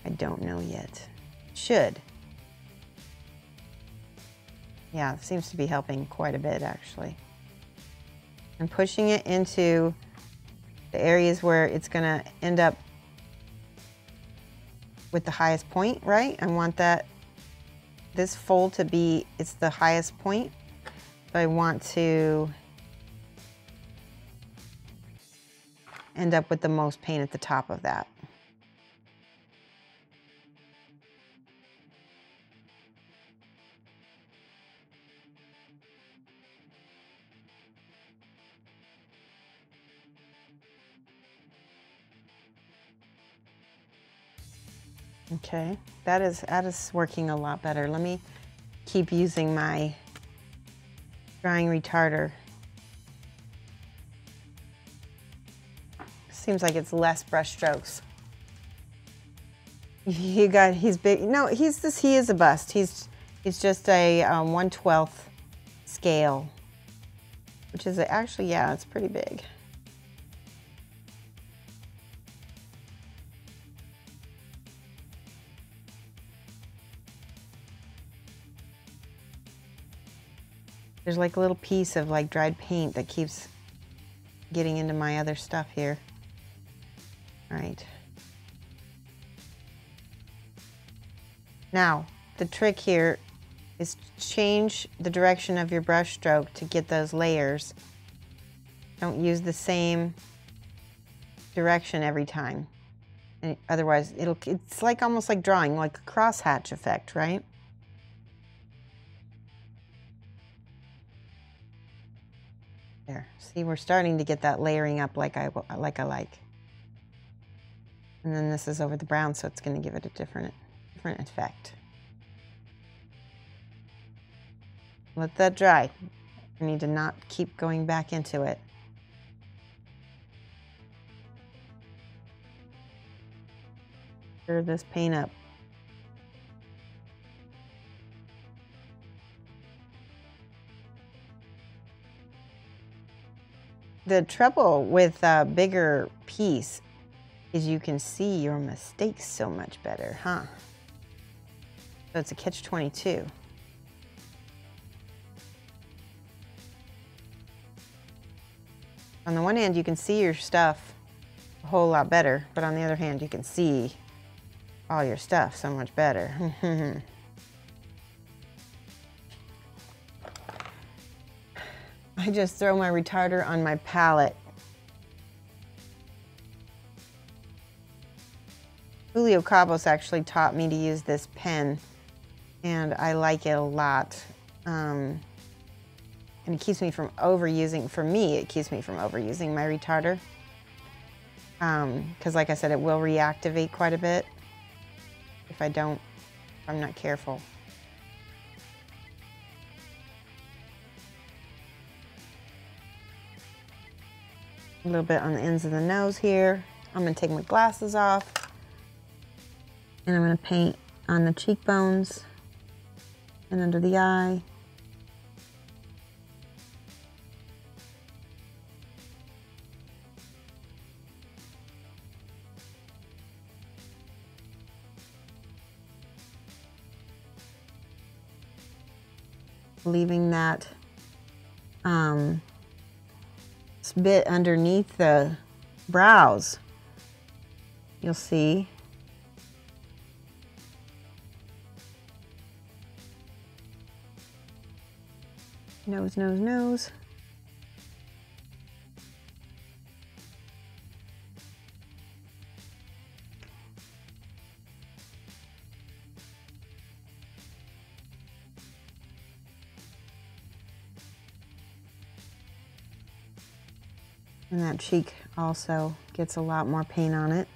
Speaker 2: I don't know yet. Should. Yeah, it seems to be helping quite a bit actually. I'm pushing it into the areas where it's gonna end up with the highest point, right? I want this fold to be, it's the highest point. So I want to end up with the most paint at the top of that. Okay, that is working a lot better. Let me keep using my drying retarder. Seems like it's less brush strokes. He's big. No, he is a bust. He's just a 1/12 scale, which is actually, yeah, it's pretty big. There's like a little piece of like dried paint that keeps getting into my other stuff here. All right. Now, the trick here is to change the direction of your brush stroke to get those layers. Don't use the same direction every time. And otherwise, it's like almost like drawing, like a crosshatch effect, right? There, see, we're starting to get that layering up like I like. And then this is over the brown, so it's going to give it a different effect. Let that dry. I need to not keep going back into it. Stir this paint up. The trouble with a bigger piece is you can see your mistakes so much better, huh? So it's a catch-22. On the one hand, you can see your stuff a whole lot better, but on the other hand, you can see all your stuff so much better. I just throw my retarder on my palette. Julio Cabos actually taught me to use this pen, and I like it a lot. And it keeps me from overusing, for me, it keeps me from overusing my retarder. Because like I said, it will reactivate quite a bit if I'm not careful. A little bit on the ends of the nose here. I'm gonna take my glasses off and I'm gonna paint on the cheekbones and under the eye. Leaving that bit underneath the brows, you'll see. Nose, nose, nose. And that cheek also gets a lot more paint on it.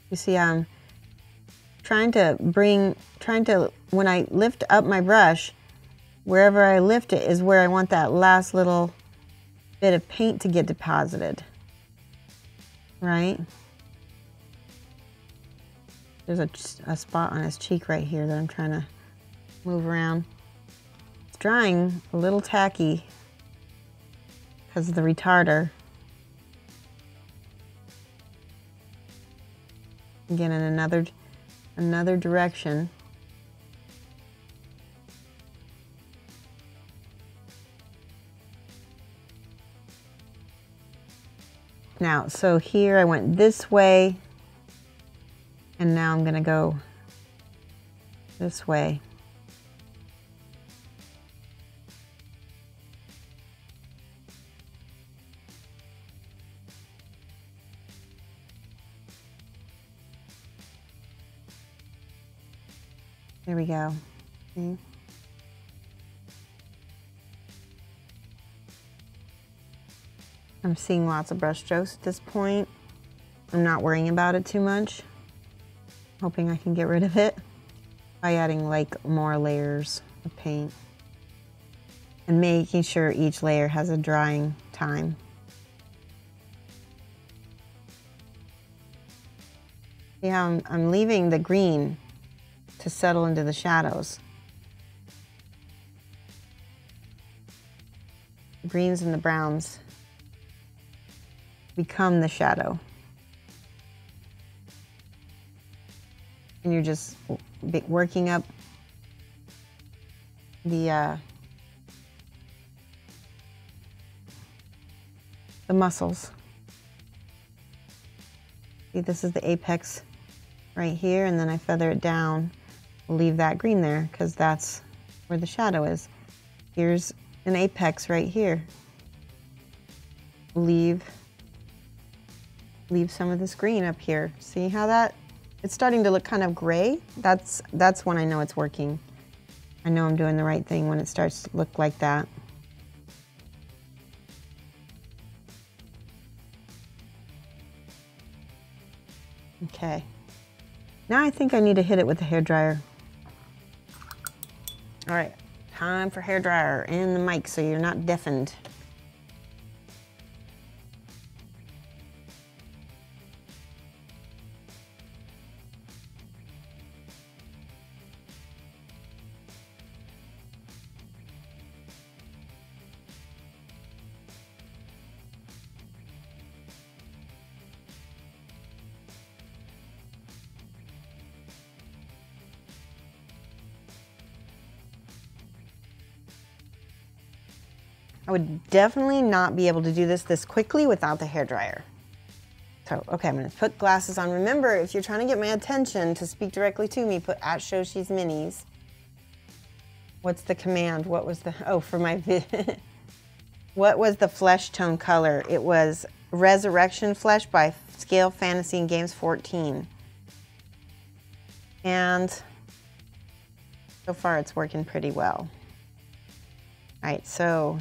Speaker 2: You see, I'm trying to, when I lift up my brush, wherever I lift it is where I want that last little bit of paint to get deposited, right? There's a spot on his cheek right here that I'm trying to move around. It's drying a little tacky because of the retarder. Again, in another direction. Now, so here I went this way, and now I'm gonna go this way. There we go. See? I'm seeing lots of brush strokes at this point. I'm not worrying about it too much. Hoping I can get rid of it by adding like more layers of paint and making sure each layer has a drying time. Yeah, I'm leaving the green to settle into the shadows. The greens and the browns become the shadow. And you're just working up the muscles. See, this is the apex right here, and then I feather it down. Leave that green there because that's where the shadow is. Here's an apex right here. Leave some of this green up here. See how that, it's starting to look kind of gray? That's when I know it's working. I know I'm doing the right thing when it starts to look like that. Okay. Now I think I need to hit it with the hairdryer. All right, time for hairdryer and the mic so you're not deafened. I would definitely not be able to do this quickly without the hairdryer. So, okay, I'm gonna put glasses on. Remember, if you're trying to get my attention to speak directly to me, put at Shoshie's Minis. What's the command? What was the, oh, for my vid. What was the flesh tone color? It was Resurrection Flesh by Scale Fantasy and Games 14. And so far it's working pretty well. All right, so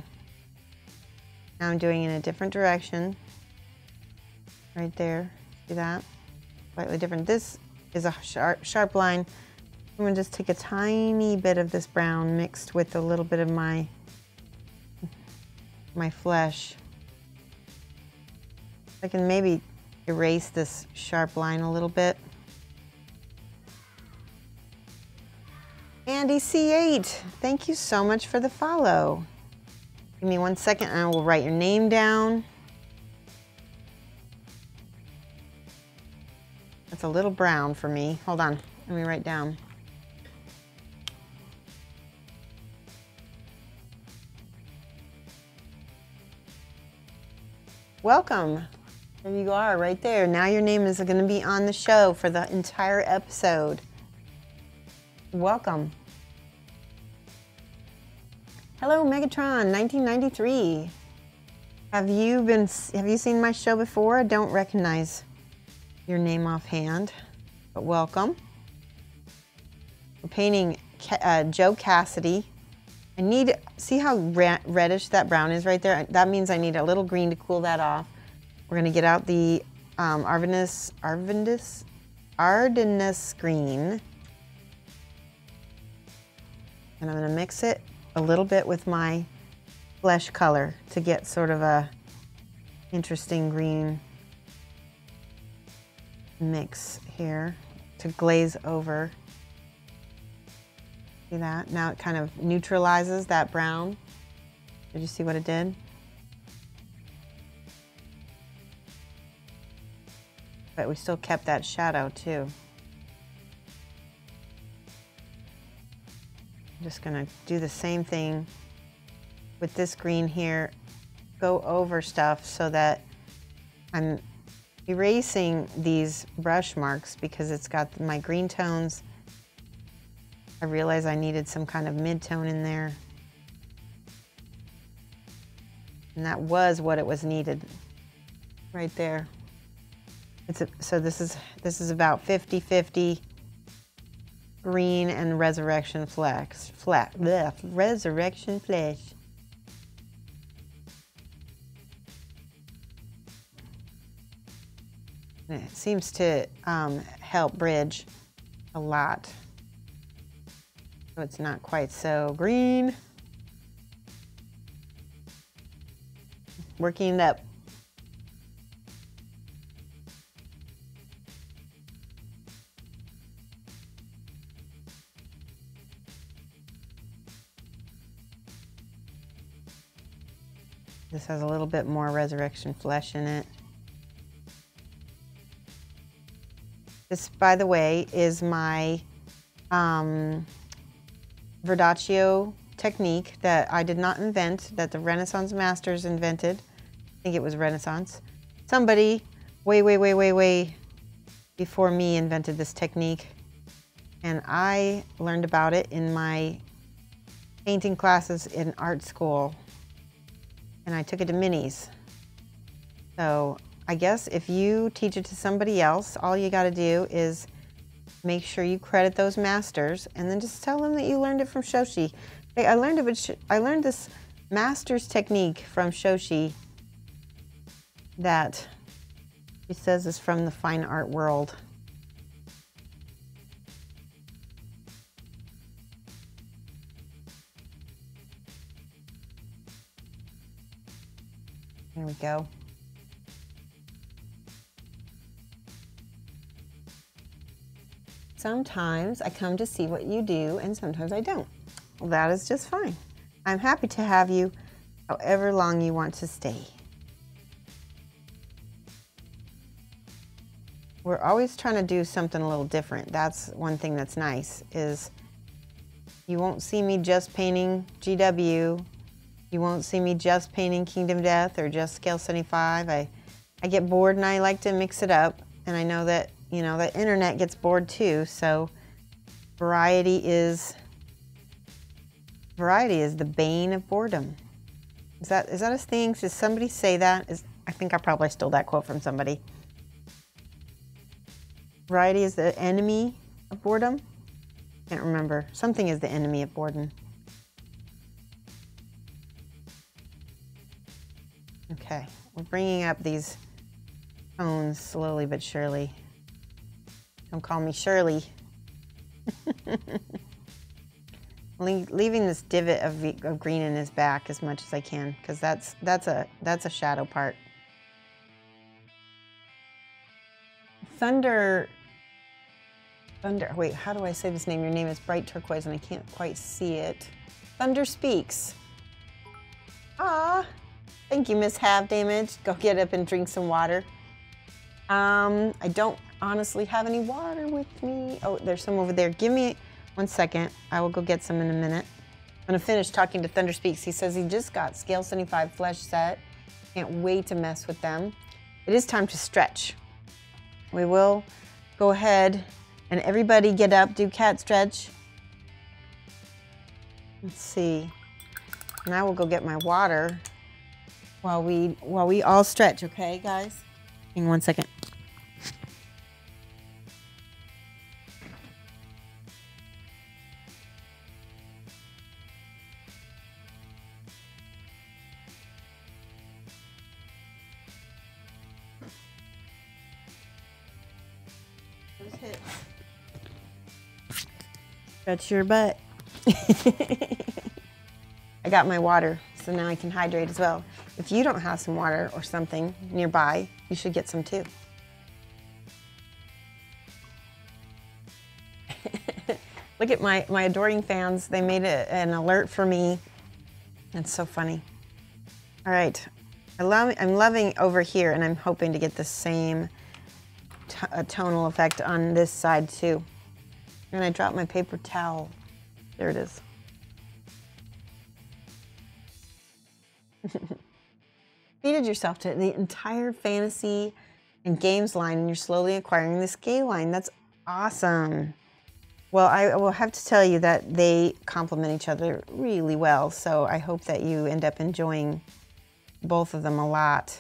Speaker 2: now I'm doing it in a different direction. Right there, see that? Slightly different. This is a sharp line. I'm gonna just take a tiny bit of this brown mixed with a little bit of my flesh. I can maybe erase this sharp line a little bit. Andy C8, thank you so much for the follow. Give me 1 second and I will write your name down. That's a little brown for me. Hold on, let me write down. Welcome. There you are, right there. Now your name is going to be on the show for the entire episode. Welcome. Hello, Megatron 1993. Have you seen my show before? I don't recognize your name offhand, but welcome. We're painting Joe Cassidy. I need, see how reddish that brown is right there? That means I need a little green to cool that off. We're gonna get out the Ardennes green. And I'm gonna mix it a little bit with my flesh color to get sort of a interesting green mix here. to glaze over. See that? Now it kind of neutralizes that brown. Did you see what it did? But we still kept that shadow too. I'm just gonna do the same thing with this green here. Go over stuff so that I'm erasing these brush marks because it's got my green tones. I realized I needed some kind of mid-tone in there. And that was what it was needed right there. So this is about 50-50 green and resurrection resurrection flesh. And it seems to help bridge a lot. So it's not quite so green. Working it up. This has a little bit more resurrection flesh in it. This, by the way, is my Verdaccio technique that I did not invent, that the Renaissance masters invented. I think it was Renaissance. Somebody way before me invented this technique. And I learned about it in my painting classes in art school. And I took it to minis. So I guess if you teach it to somebody else, all you got to do is make sure you credit those masters, and then just tell them that you learned it from Shoshie. Hey, I learned this master's technique from Shoshie that she says is from the fine art world. There we go. Sometimes I come to see what you do, and sometimes I don't. Well, that is just fine. I'm happy to have you however long you want to stay. We're always trying to do something a little different. That's one thing that's nice, is you won't see me just painting GW. You won't see me just painting Kingdom Death or just Scale75. I get bored and I like to mix it up, and I know that, you know, the internet gets bored too, so variety is the bane of boredom. Is that a thing? Does somebody say that? I think I probably stole that quote from somebody. Variety is the enemy of boredom? Can't remember. Something is the enemy of boredom. Okay, we're bringing up these tones slowly but surely. Don't call me Shirley. Leaving this divot of green in his back as much as I can, because that's a shadow part. Thunder. Wait, how do I say this name? Your name is bright turquoise, and I can't quite see it. Thunder Speaks. Ah. Thank you, Miss Have Damage. Go get up and drink some water. I don't honestly have any water with me. Oh, there's some over there. Give me 1 second. I will go get some in a minute. I'm gonna finish talking to Thunder Speaks. He says he just got Scale75 flesh set. Can't wait to mess with them. It is time to stretch. We will go ahead and everybody get up, do cat stretch. Let's see. Now we'll go get my water while we all stretch, okay, guys? Hang on 1 second. Those hips. Stretch your butt. I got my water, so now I can hydrate as well. If you don't have some water or something nearby, you should get some too. Look at my adoring fans. They made an alert for me. It's so funny. All right. I'm loving over here, and I'm hoping to get the same tonal effect on this side too. And I dropped my paper towel. There it is. Treated yourself to the entire fantasy and games line, and you're slowly acquiring the scale line. That's awesome. Well, I will have to tell you that they complement each other really well, so I hope that you end up enjoying both of them a lot.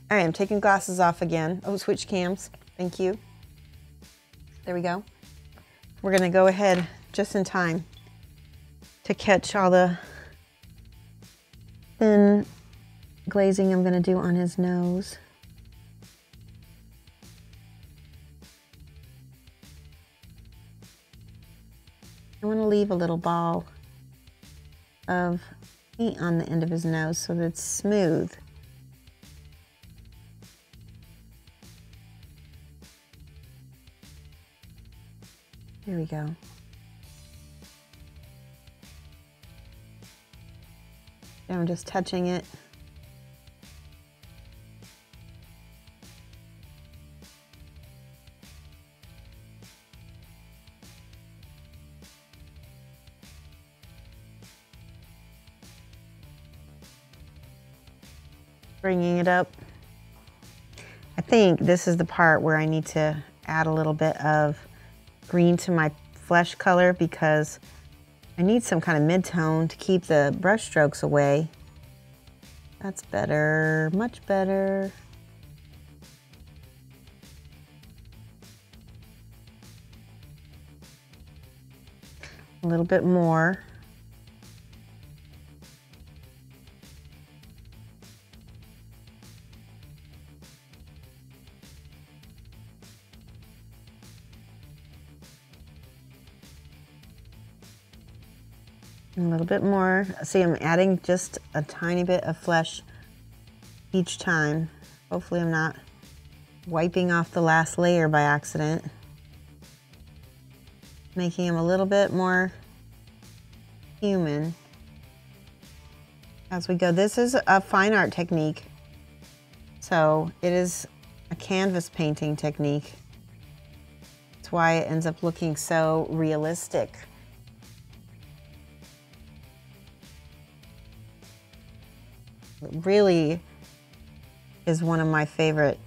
Speaker 2: All right, I'm taking glasses off again. Oh, switch cams. Thank you. There we go. We're going to go ahead just in time to catch all the thin glazing I'm going to do on his nose. I want to leave a little ball of paint on the end of his nose so that it's smooth. There we go. Now I'm just touching it. Bringing it up. I think this is the part where I need to add a little bit of green to my flesh color because I need some kind of mid-tone to keep the brush strokes away. That's better, much better. A little bit more. A little bit more. See, I'm adding just a tiny bit of flesh each time. Hopefully I'm not wiping off the last layer by accident. Making him a little bit more human as we go. This is a fine art technique. So it is a canvas painting technique. That's why it ends up looking so realistic. It really is one of my favorite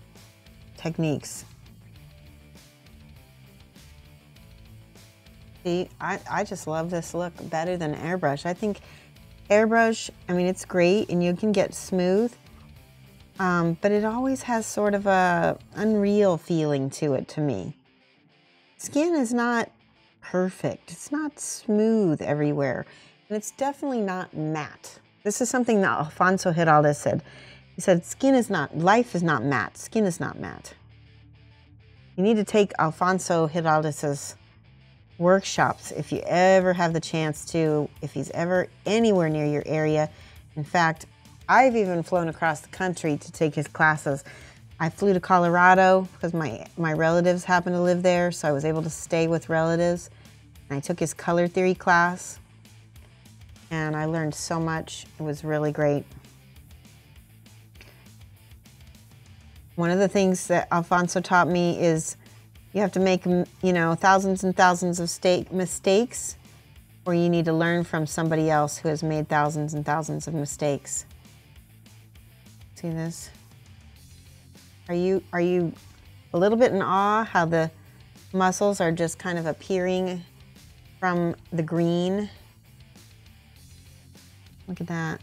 Speaker 2: techniques. See, I just love this look better than airbrush. I think airbrush, I mean, it's great and you can get smooth, but it always has sort of a unreal feeling to it to me. Skin is not perfect. It's not smooth everywhere, and it's definitely not matte. This is something that Alfonso Giraldes said. He said, life is not matte. Skin is not matte. You need to take Alfonso Giraldes's workshops if you ever have the chance to, if he's ever anywhere near your area. In fact, I've even flown across the country to take his classes. I flew to Colorado because my relatives happen to live there, so I was able to stay with relatives. And I took his color theory class. And I learned so much. It was really great. One of the things that Alfonso taught me is you have to make, thousands and thousands of mistakes, or you need to learn from somebody else who has made thousands and thousands of mistakes. See this? Are you a little bit in awe how the muscles are just kind of appearing from the green? Look at that.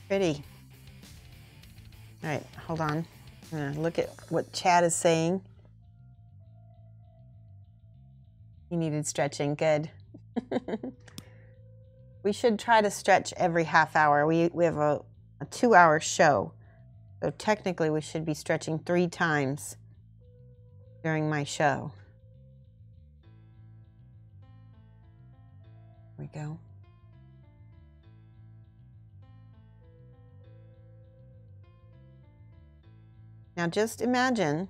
Speaker 2: Pretty. All right, hold on. I'm gonna look at what Chad is saying. You needed stretching, good. We should try to stretch every half hour. We have a 2-hour show. So technically we should be stretching 3 times during my show. There we go. Now just imagine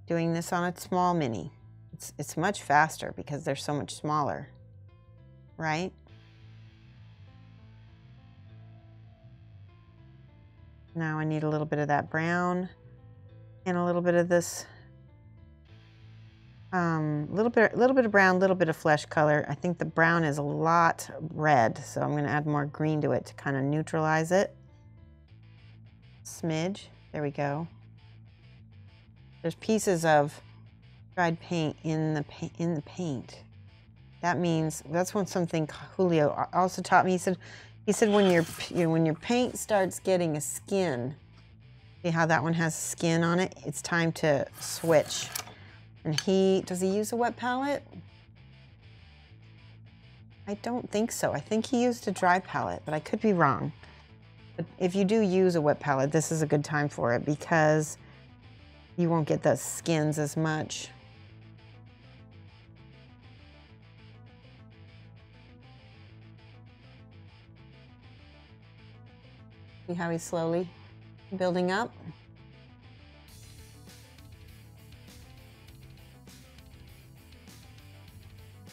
Speaker 2: doing this on a small mini. It's much faster because they're so much smaller, right? Now I need a little bit of that brown and a little bit of this, little bit of brown, a little bit of flesh color. I think the brown is a lot red, so I'm going to add more green to it to kind of neutralize it. Smidge. There we go. There's pieces of dried paint in the paint. That means that's something Julio also taught me. He said when your paint starts getting a skin, see how that one has skin on it? It's time to switch. And does he use a wet palette? I don't think so. I think he used a dry palette, but I could be wrong. But if you do use a wet palette, this is a good time for it because you won't get the skins as much. See how he's slowly building up?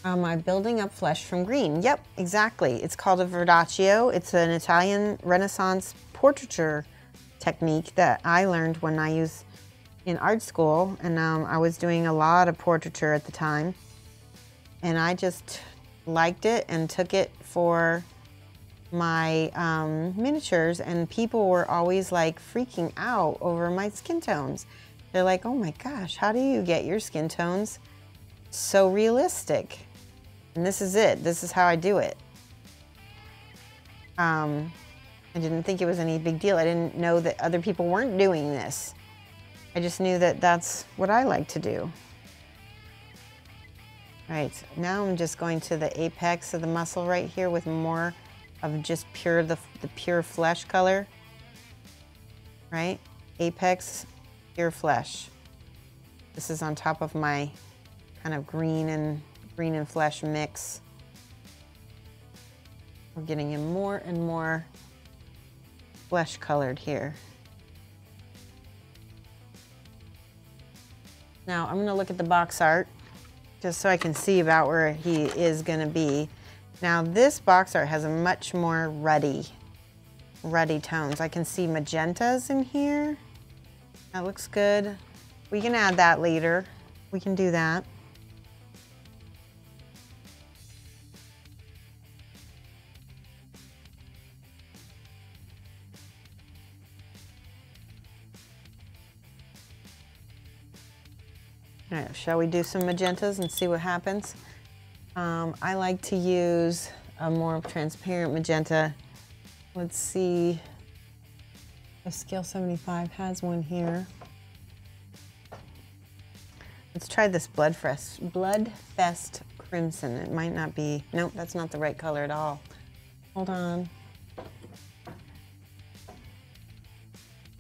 Speaker 2: I'm building up flesh from green. Yep, exactly. It's called a verdaccio. It's an Italian Renaissance portraiture technique that I learned when I was in art school, and I was doing a lot of portraiture at the time, and I just liked it and took it for my miniatures, and people were always like freaking out over my skin tones. They're like, oh my gosh, how do you get your skin tones so realistic? And this is it. This is how I do it. I didn't think it was any big deal. I didn't know that other people weren't doing this. I just knew that that's what I like to do. All right, now I'm just going to the apex of the muscle right here with more of just the pure flesh color, right? Apex, pure flesh. This is on top of my kind of green and flesh mix. We're getting in more and more flesh colored here. Now I'm going to look at the box art just so I can see about where he is going to be. Now this box art has a much more ruddy tones. I can see magentas in here. That looks good. We can add that later. We can do that. All right, shall we do some magentas and see what happens? I like to use a more transparent magenta. Let's see if Scale75 has one here. Let's try this Bloodfest Crimson. It might not be, nope, that's not the right color at all. Hold on.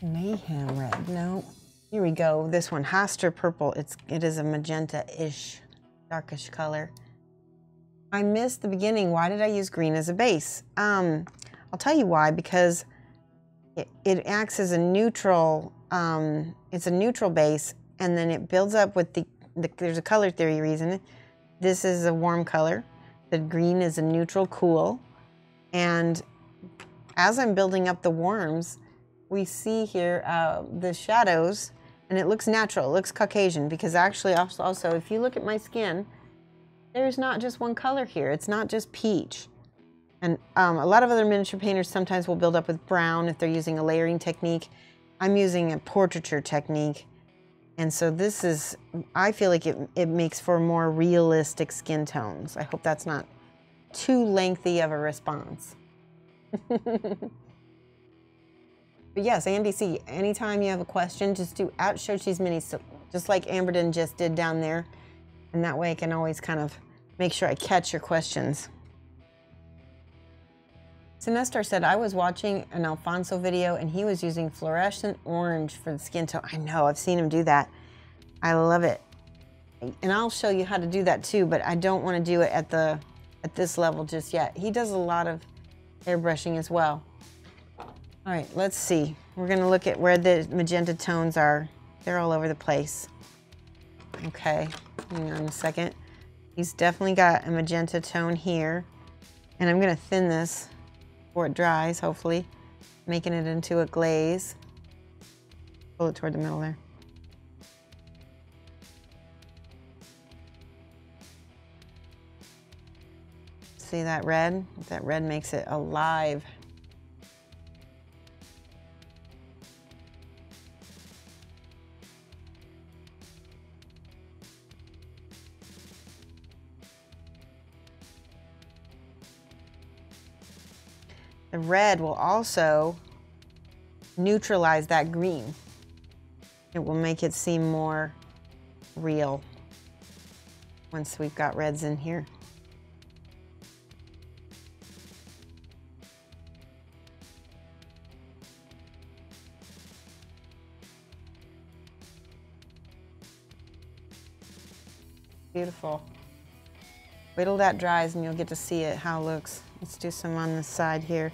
Speaker 2: Mayhem Red, no. Here we go, this one, Haster Purple. It is a magenta-ish, darkish color. I missed the beginning. Why did I use green as a base? I'll tell you why, because it acts as a neutral, it's a neutral base, and then it builds up with there's a color theory reason. This is a warm color. The green is a neutral cool. And as I'm building up the worms, we see here the shadows, and it looks natural, it looks Caucasian, because actually also if you look at my skin, there's not just one color here. It's not just peach. And a lot of other miniature painters sometimes will build up with brown if they're using a layering technique. I'm using a portraiture technique. And so this is, I feel like it makes for more realistic skin tones. I hope that's not too lengthy of a response. But yes, Andy C, anytime you have a question, just do @Shoshie's Minis, so just like Amberden just did down there. And that way I can always kind of make sure I catch your questions. Sinestar said, I was watching an Alfonso video and he was using fluorescent orange for the skin tone. I know, I've seen him do that. I love it. And I'll show you how to do that too, but I don't want to do it at this level just yet. He does a lot of airbrushing as well. All right, let's see. We're gonna look at where the magenta tones are. They're all over the place. Okay, hang on a second. He's definitely got a magenta tone here. And I'm gonna thin this before it dries, hopefully, making it into a glaze. Pull it toward the middle there. See that red? That red makes it alive. The red will also neutralize that green. It will make it seem more real once we've got reds in here. Beautiful. Wait till that dries and you'll get to see it, how it looks. Let's do some on this side here.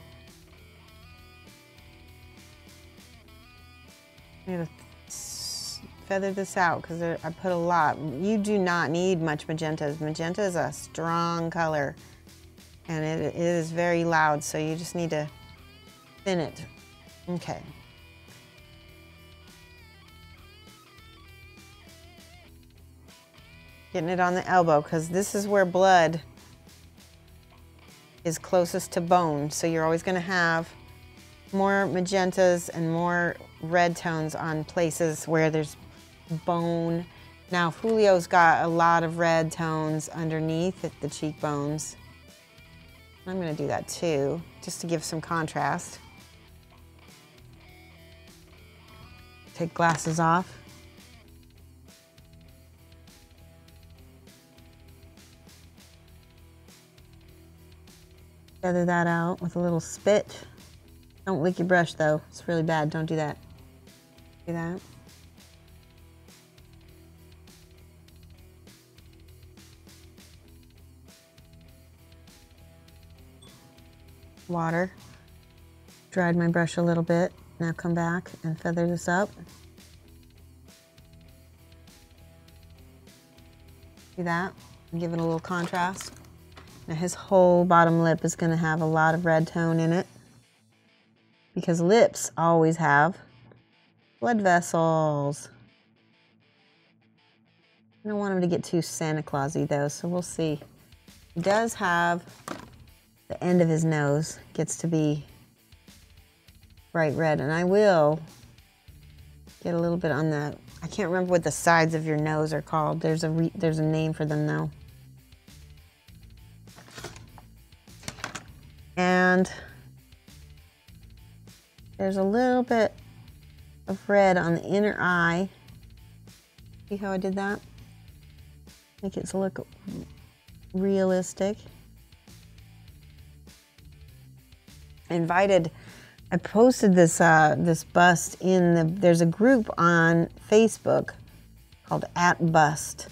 Speaker 2: I'm gonna feather this out because I put a lot. You do not need much magenta. Magenta is a strong color and it is very loud, so you just need to thin it. Okay. Getting it on the elbow because this is where blood is closest to bone. So you're always going to have more magentas and more red tones on places where there's bone. Now Julio's got a lot of red tones underneath the cheekbones. I'm going to do that too, just to give some contrast. Take glasses off. Feather that out with a little spit. Don't lick your brush though, it's really bad, don't do that. See that? Water. Dried my brush a little bit. Now come back and feather this up. See that? Give it a little contrast. Now his whole bottom lip is going to have a lot of red tone in it because lips always have blood vessels. I don't want him to get too Santa Clausy though, so we'll see. He does have the end of his nose gets to be bright red, and I will get a little bit on the, I can't remember what the sides of your nose are called. There's a name for them though. And there's a little bit of red on the inner eye. See how I did that? Make it look realistic. I posted this this bust in the, there's a group on Facebook called @bust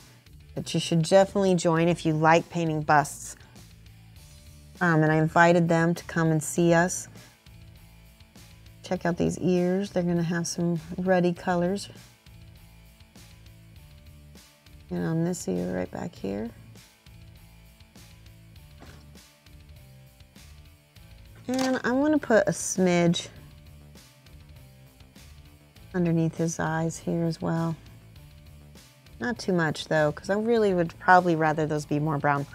Speaker 2: that you should definitely join if you like painting busts. And I invited them to come and see us. Check out these ears. They're gonna have some ruddy colors. And on this ear right back here. And I want to put a smidge underneath his eyes here as well. Not too much though, because I really would probably rather those be more brown.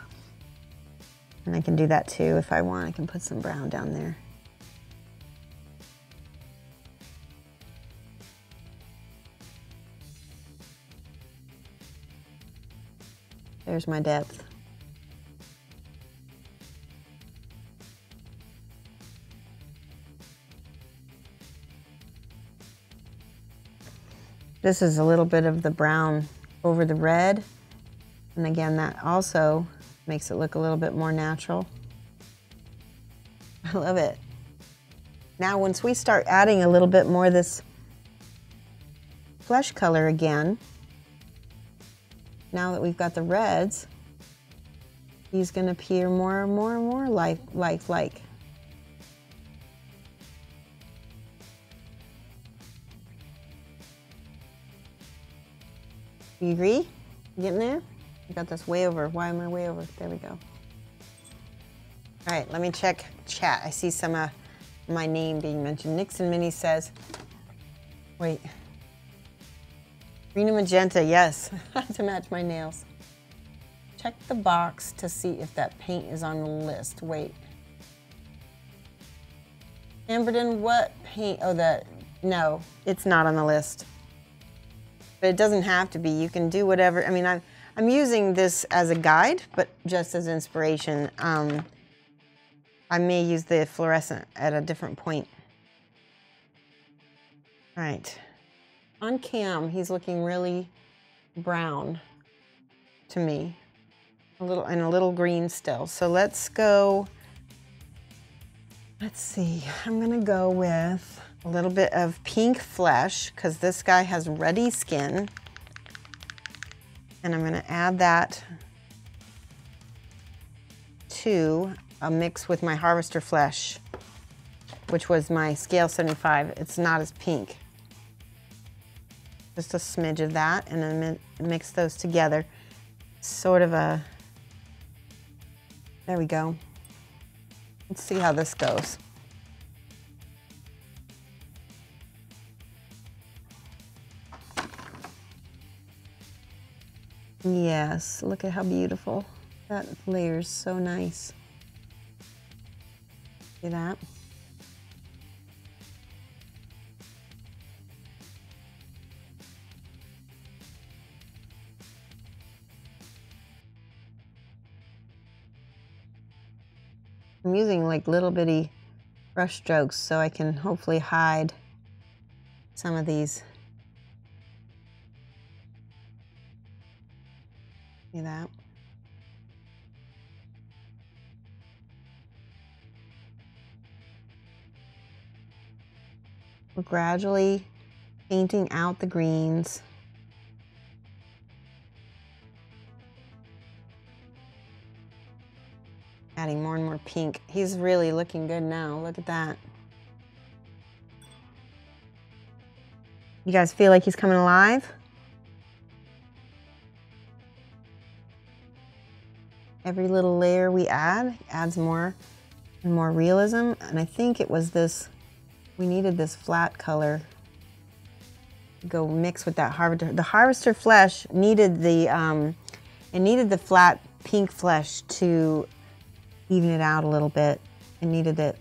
Speaker 2: And I can do that too if I want. I can put some brown down there. There's my depth. This is a little bit of the brown over the red. And again, that also makes it look a little bit more natural. I love it. Now, once we start adding a little bit more of this flesh color again, now that we've got the reds, he's going to appear more and more and more lifelike. You agree? You getting there? I got this way over. Why am I way over? There we go. All right, let me check chat. I see some of my name being mentioned. Nixon Mini says, wait. Green and magenta, yes, to match my nails. Check the box to see if that paint is on the list. Wait. Amberden, what paint? Oh, no, it's not on the list. But it doesn't have to be. You can do whatever. I mean, I'm using this as a guide, but just as inspiration. I may use the fluorescent at a different point. All right. On cam, he's looking really brown to me. A little green still. So let's go. Let's see. I'm gonna go with a little bit of pink flesh because this guy has ruddy skin. And I'm gonna add that to a mix with my harvester flesh, which was my Scale75. It's not as pink. Just a smidge of that, and then mix those together. Sort of a, there we go. Let's see how this goes. Yes, look at how beautiful. That layer's so nice. See that? I'm using like little bitty brush strokes so I can hopefully hide some of these. See that? We're gradually painting out the greens. Adding more and more pink. He's really looking good now. Look at that. You guys feel like he's coming alive? Every little layer we add adds more and more realism. And I think it was this, we needed this flat color to go mix with that harvester. The harvester flesh needed the, it needed the flat pink flesh to even it out a little bit. It needed it.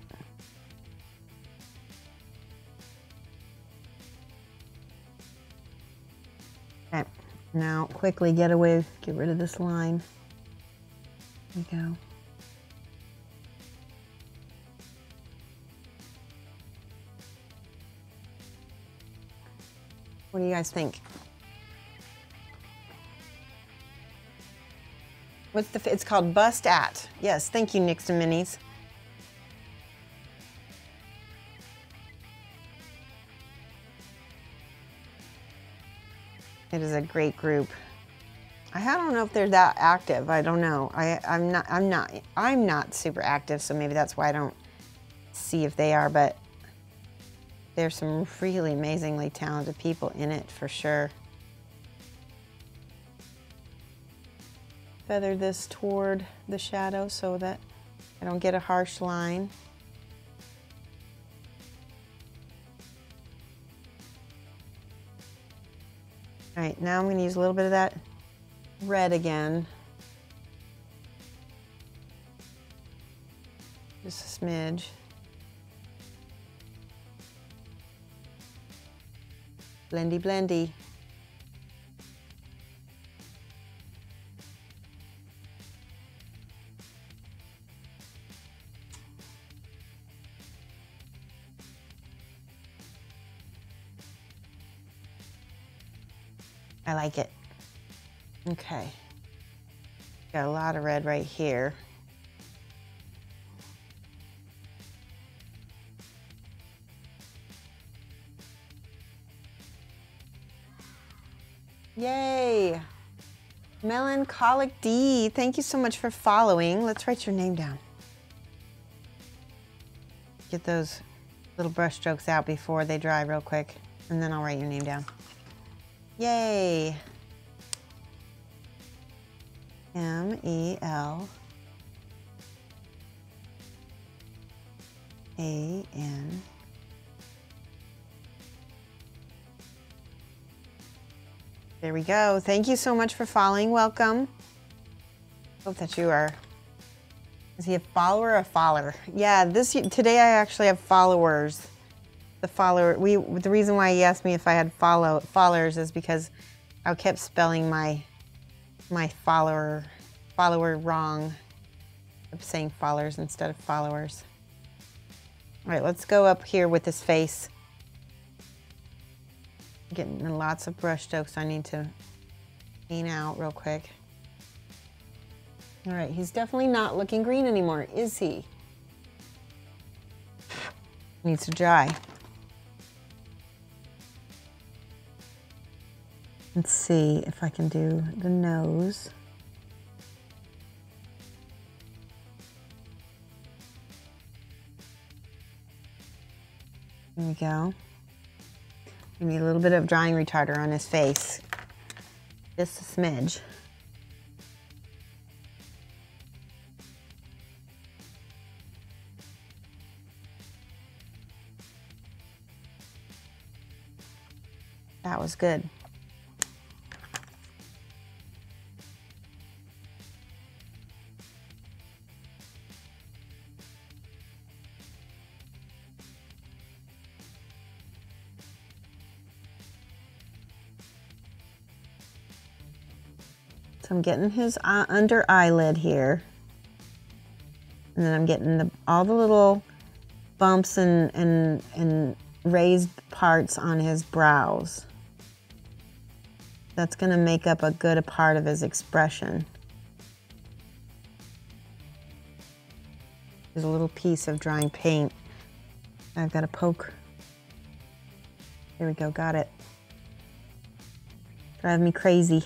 Speaker 2: Okay, now quickly get rid of this line. There we go. What do you guys think? What's it's called Bust At. Yes, thank you, Nixon Minis. It is a great group. I don't know if they're that active. I don't know. I'm not super active, so maybe that's why I don't see if they are, but there's some really amazingly talented people in it for sure. Feather this toward the shadow so that I don't get a harsh line. All right, now I'm going to use a little bit of that red again. Just a smidge. Blendy, blendy. I like it. Okay. Got a lot of red right here. Yay! Melancholic D, thank you so much for following. Let's write your name down. Get those little brush strokes out before they dry real quick, and then I'll write your name down. Yay! M-E-L-A-N. There we go. Thank you so much for following. Welcome. Hope that you are. Is he a follower or a follower? Yeah, today I actually have followers. The reason why he asked me if I had followers is because I kept spelling my follower wrong. I kept saying followers instead of followers. All right, let's go up here with his face. Getting lots of brush strokes I need to clean out real quick. All right, he's definitely not looking green anymore, is he? Needs to dry. Let's see if I can do the nose. There we go. We need a little bit of drying retarder on his face. Just a smidge. That was good. So I'm getting his under eyelid here. And then I'm getting all the little bumps and raised parts on his brows. That's gonna make up a good part of his expression. There's a little piece of drying paint. I've got to poke. There we go, got it. Driving me crazy.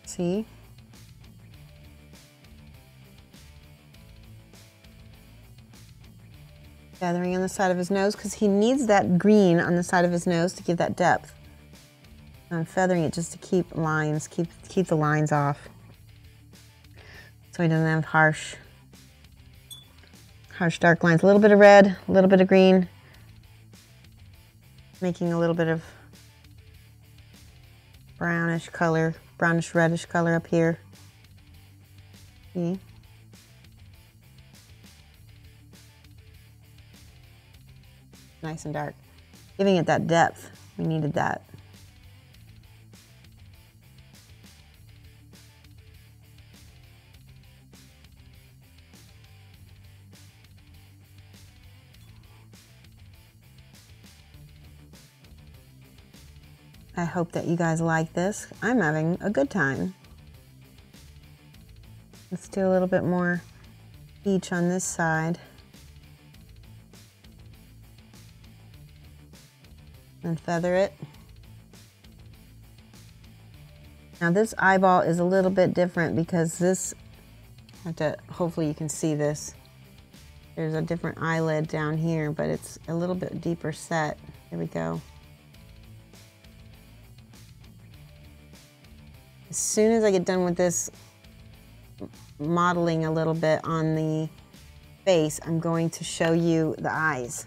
Speaker 2: See? Gathering on the side of his nose because he needs that green on the side of his nose to give that depth. I'm feathering it just to keep lines, keep the lines off, so he doesn't have harsh dark lines. A little bit of red, a little bit of green, making a little bit of brownish color, brownish reddish color up here. See? Nice and dark. Giving it that depth. We needed that. I hope that you guys like this. I'm having a good time. Let's do a little bit more each on this side. And feather it. Now this eyeball is a little bit different because this, hopefully you can see this. There's a different eyelid down here, but it's a little bit deeper set. There we go. As soon as I get done with this modeling a little bit on the face, I'm going to show you the eyes.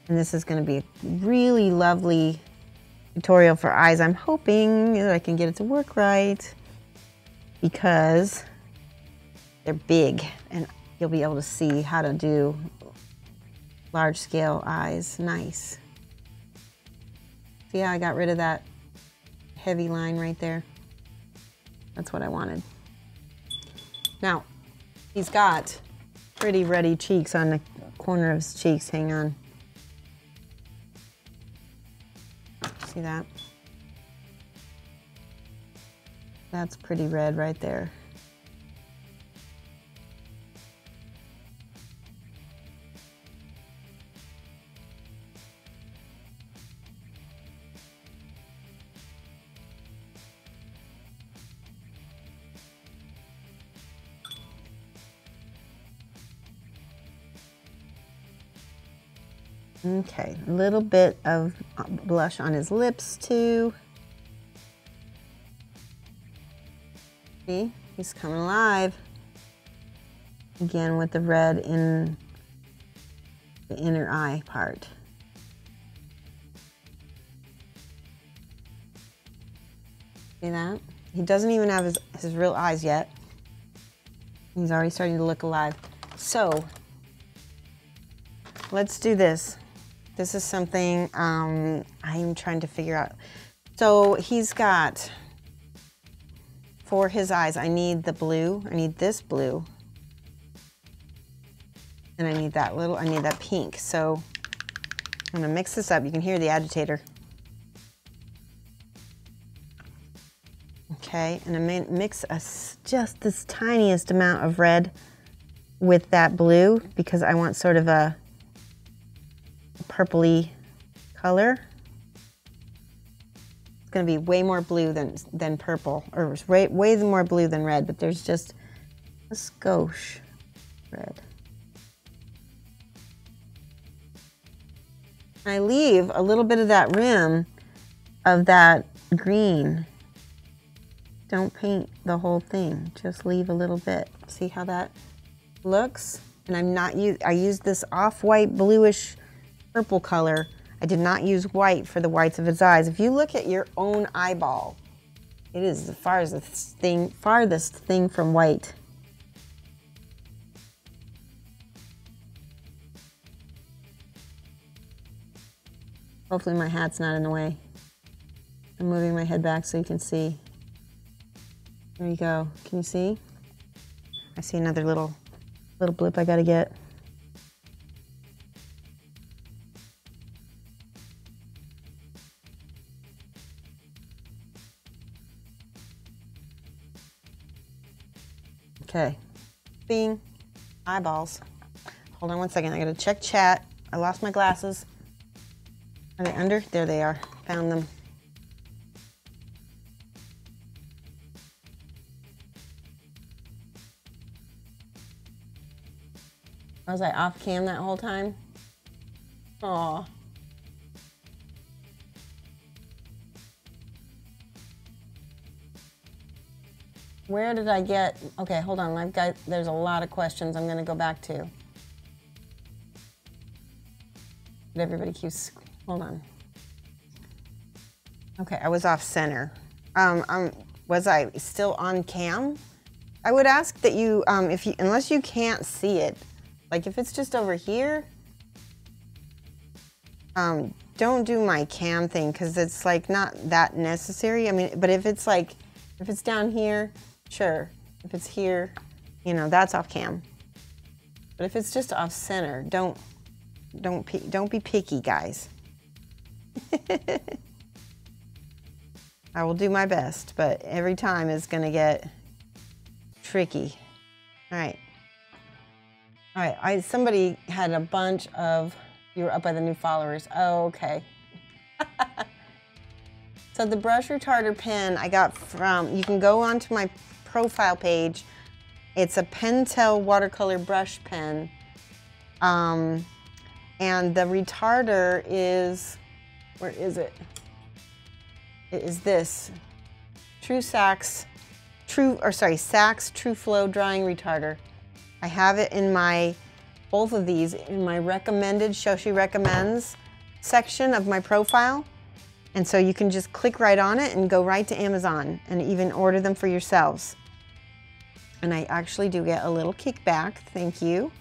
Speaker 2: And this is going to be a really lovely tutorial for eyes. I'm hoping that I can get it to work right because they're big and you'll be able to see how to do large scale eyes. Nice. See how I got rid of that heavy line right there? That's what I wanted. Now, he's got pretty ruddy cheeks on the corner of his cheeks. Hang on. See that? That's pretty red right there. Okay, a little bit of blush on his lips too. See, he's coming alive. Again with the red in the inner eye part. See that? He doesn't even have his real eyes yet. He's already starting to look alive. So, let's do this. This is something I'm trying to figure out. So he's got, for his eyes, I need the blue. I need this blue. And I need that pink. So I'm gonna mix this up. You can hear the agitator. Okay, and I'm gonna mix just this tiniest amount of red with that blue because I want sort of a purpley color. It's gonna be way more blue than purple, or way more blue than red, but there's just a skosh red. I leave a little bit of that rim of that green. Don't paint the whole thing, just leave a little bit. See how that looks? And I used this off-white bluish purple color. I did not use white for the whites of his eyes. If you look at your own eyeball, it is the farthest thing from white. Hopefully my hat's not in the way. I'm moving my head back so you can see. There you go. Can you see? I see another little blip I gotta get. Okay. Bing. Eyeballs. Hold on one second. I gotta check chat. I lost my glasses. Are they under? There they are. Found them. Was I off cam that whole time? Aw. Where did I get? Okay, hold on. There's a lot of questions I'm going to go back to. But everybody keeps. Hold on. Okay, I was off center. Was I still on cam? I would ask that you, unless you can't see it, like if it's just over here, don't do my cam thing because it's like not that necessary. I mean, but if it's down here, sure. If it's here, you know, that's off cam. But if it's just off center, don't be picky, guys. I will do my best, but every time is gonna get tricky. All right. Somebody had a bunch of, you were up by the new followers. Oh, okay. So the brush retarder pen I got from, you can go onto my profile page. It's a Pentel watercolor brush pen. And the retarder is, where is it? It is this Saks True Flow drying retarder. I have it in both of these in my recommended, Shoshie recommends section of my profile. And so you can just click right on it and go right to Amazon and even order them for yourselves. And I actually do get a little kickback, thank you,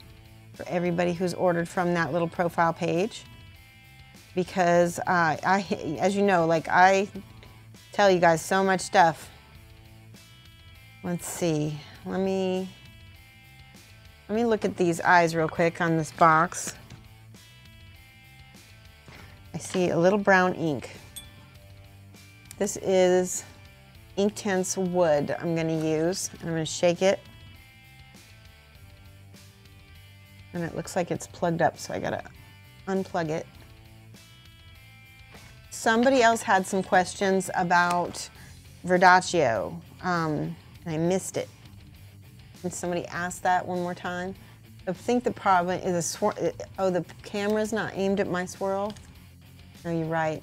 Speaker 2: for everybody who's ordered from that little profile page. Because as you know, like I tell you guys so much stuff. Let's see, let me look at these eyes real quick on this box. I see a little brown ink. This is Inktense Wood I'm gonna use. I'm gonna shake it. And it looks like it's plugged up, so I gotta unplug it. Somebody else had some questions about Verdaccio, and I missed it. Can somebody ask that one more time? I think the problem is a swirl. Oh, the camera's not aimed at my swirl. No, you're right.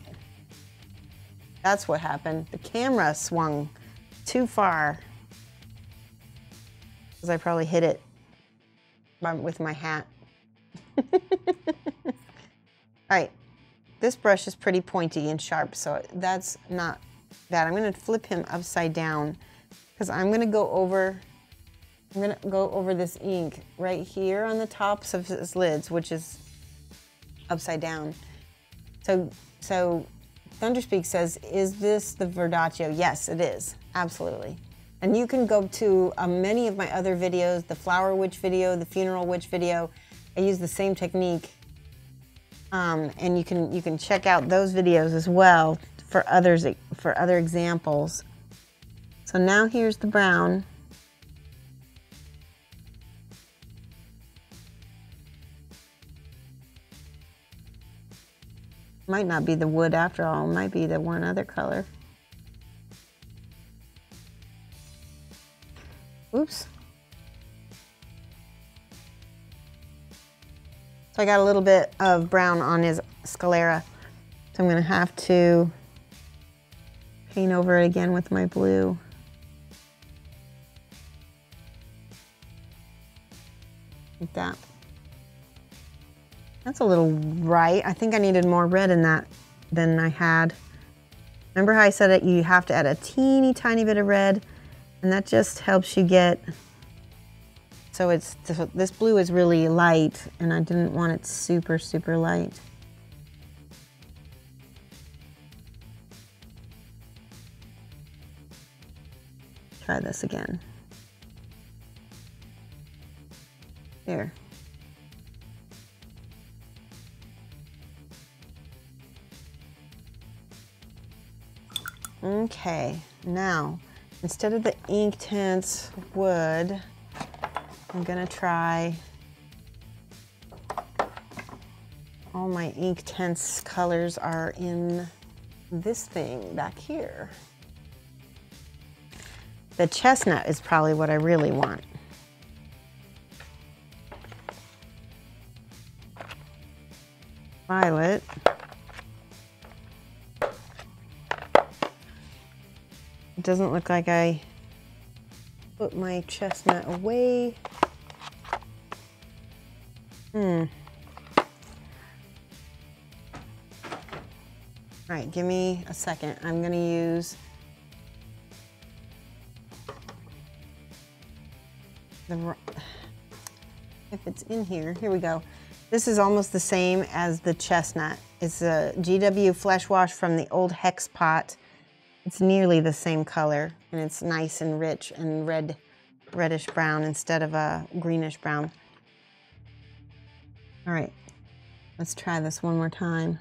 Speaker 2: That's what happened. The camera swung too far. Because I probably hit it with my hat. All right. This brush is pretty pointy and sharp, so that's not bad. I'm going to flip him upside down because I'm going to go over this ink right here on the tops of his lids, which is upside down. So Thunderspeak says, is this the Verdaccio? Yes, it is. Absolutely. And you can go to many of my other videos, the Flower Witch video, the Funeral Witch video. I use the same technique. And you can check out those videos as well for other examples. So now here's the brown. Might not be the wood after all, it might be the one other color. Oops. So I got a little bit of brown on his sclera. So I'm going to have to paint over it again with my blue. Like that. That's a little bright. I think I needed more red in that than I had. Remember how I said that you have to add a teeny tiny bit of red, and that just helps you get. So this blue is really light, and I didn't want it super, super light. Try this again. There. Okay, now, instead of the Inktense wood, I'm gonna try all my Inktense colors are in this thing back here. The chestnut is probably what I really want. Violet. It doesn't look like I put my chestnut away. All right, give me a second. I'm gonna use if it's in here, here we go. This is almost the same as the chestnut. It's a GW Flesh Wash from the old Hex pot. It's nearly the same color, and it's nice and rich and reddish brown instead of a greenish brown. All right, let's try this one more time.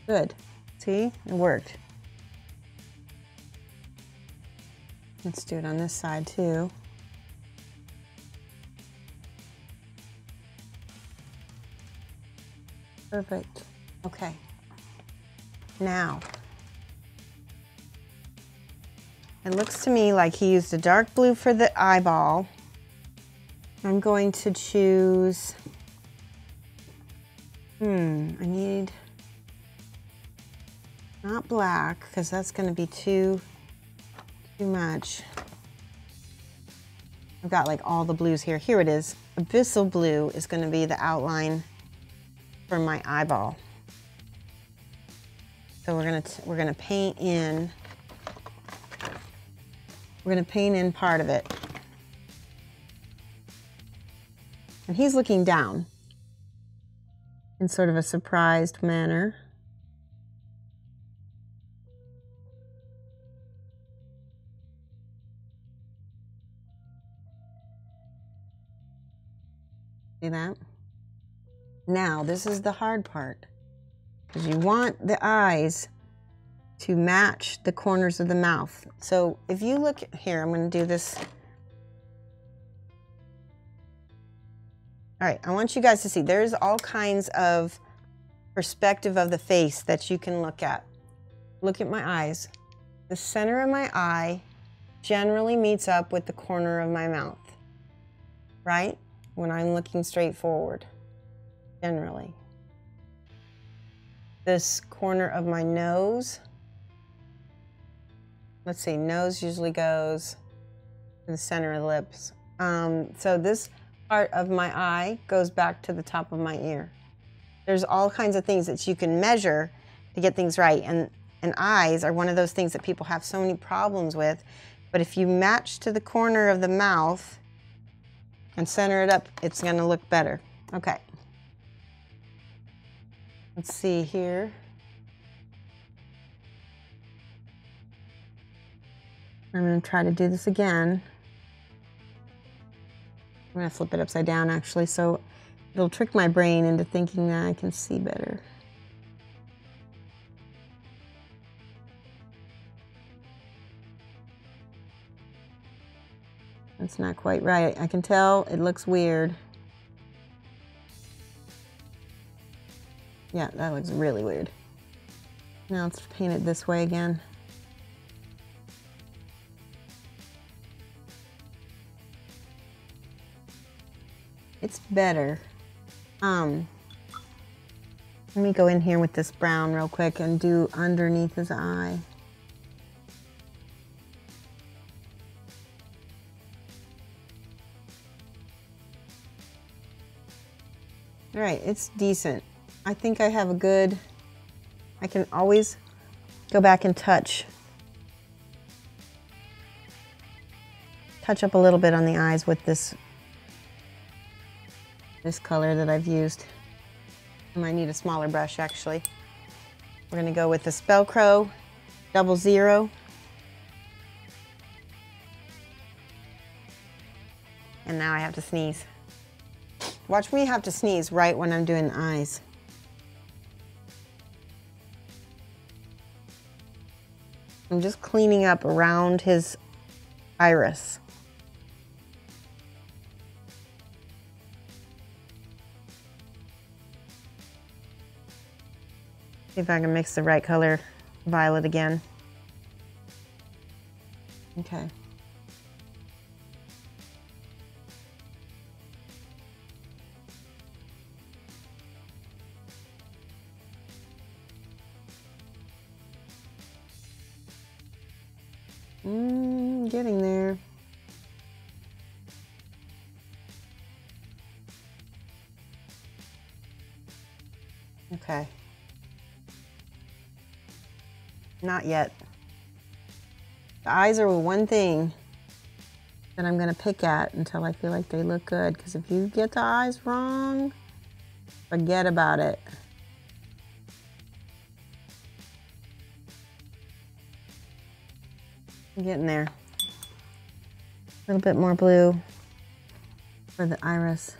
Speaker 2: Good. See, it worked. Let's do it on this side too. Perfect. Okay. Now, it looks to me like he used a dark blue for the eyeball. I'm going to choose, I need, not black, because that's going to be too much. I've got like all the blues here. Here it is. Abyssal blue is going to be the outline for my eyeball. So we're gonna paint in. We're gonna paint in part of it. And he's looking down in sort of a surprised manner. See that? Now, this is the hard part, because you want the eyes to match the corners of the mouth. So if you look here, I'm going to do this. All right, I want you guys to see, there's all kinds of perspective of the face that you can look at. Look at my eyes. the center of my eye generally meets up with the corner of my mouth, right? When I'm looking straight forward, generally. This corner of my nose, let's see, nose usually goes to the center of the lips. So this part of my eye goes back to the top of my ear. There's all kinds of things that you can measure to get things right. And eyes are one of those things that people have so many problems with. But if you match to the corner of the mouth and center it up, it's going to look better. Okay. Let's see here. I'm going to try to do this again. I'm going to flip it upside down, actually, so it'll trick my brain into thinking that I can see better. That's not quite right. I can tell it looks weird. Yeah, that looks really weird. Now let's paint it this way again. It's better. Let me go in here with this brown real quick and do underneath his eye. All right, it's decent. I think I have a good, I can always go back and touch up a little bit on the eyes with this color that I've used. I might need a smaller brush, actually. We're gonna go with the Spellcrow 00. And now I have to sneeze. Watch me have to sneeze right when I'm doing the eyes. I'm just cleaning up around his iris. See if I can mix the right color violet again. Okay. Getting there. Okay. Not yet. The eyes are one thing that I'm going to pick at until I feel like they look good. Because if you get the eyes wrong, forget about it. I'm getting there. A little bit more blue for the iris.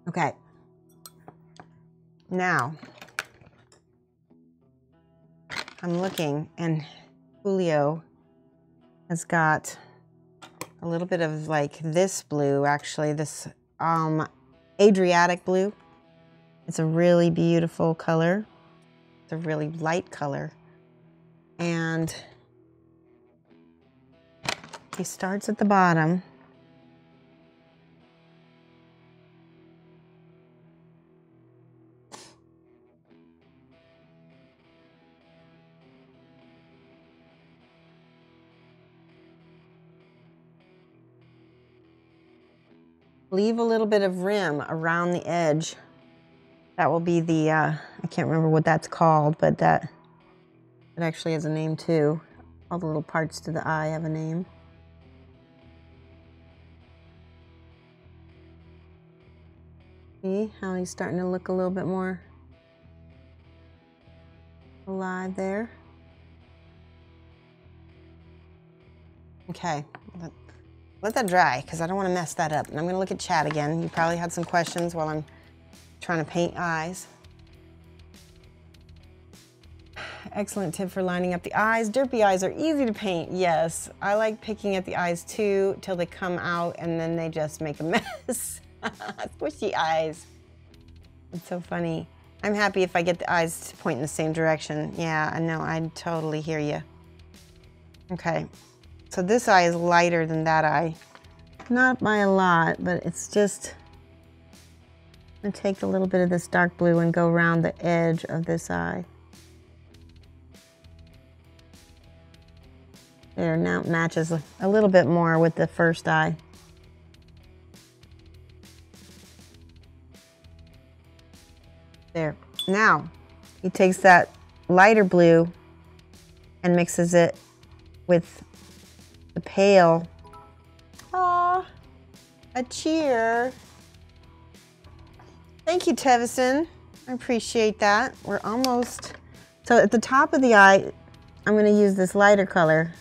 Speaker 2: Okay. Now, I'm looking, and Julio has got a little bit of like this blue, actually, this Adriatic blue. It's a really beautiful color. It's a really light color. And he starts at the bottom. Leave a little bit of rim around the edge. That will be the, I can't remember what that's called, but it actually has a name too. All the little parts to the eye have a name. See how he's starting to look a little bit more alive there? Okay. Let that dry, because I don't want to mess that up. And I'm going to look at chat again. You probably had some questions while I'm trying to paint eyes. Excellent tip for lining up the eyes. Derpy eyes are easy to paint. Yes, I like picking at the eyes too till they come out and then they just make a mess. Squishy eyes. It's so funny. I'm happy if I get the eyes to point in the same direction. Yeah, I know, I totally hear you. Okay, so this eye is lighter than that eye. Not by a lot, but it's just, I'm gonna take a little bit of this dark blue and go around the edge of this eye. There, now it matches a little bit more with the first eye. There. Now, he takes that lighter blue and mixes it with the pale. Aw, a cheer. Thank you, Tevison. I appreciate that. We're almost, so at the top of the eye, I'm gonna use this lighter color.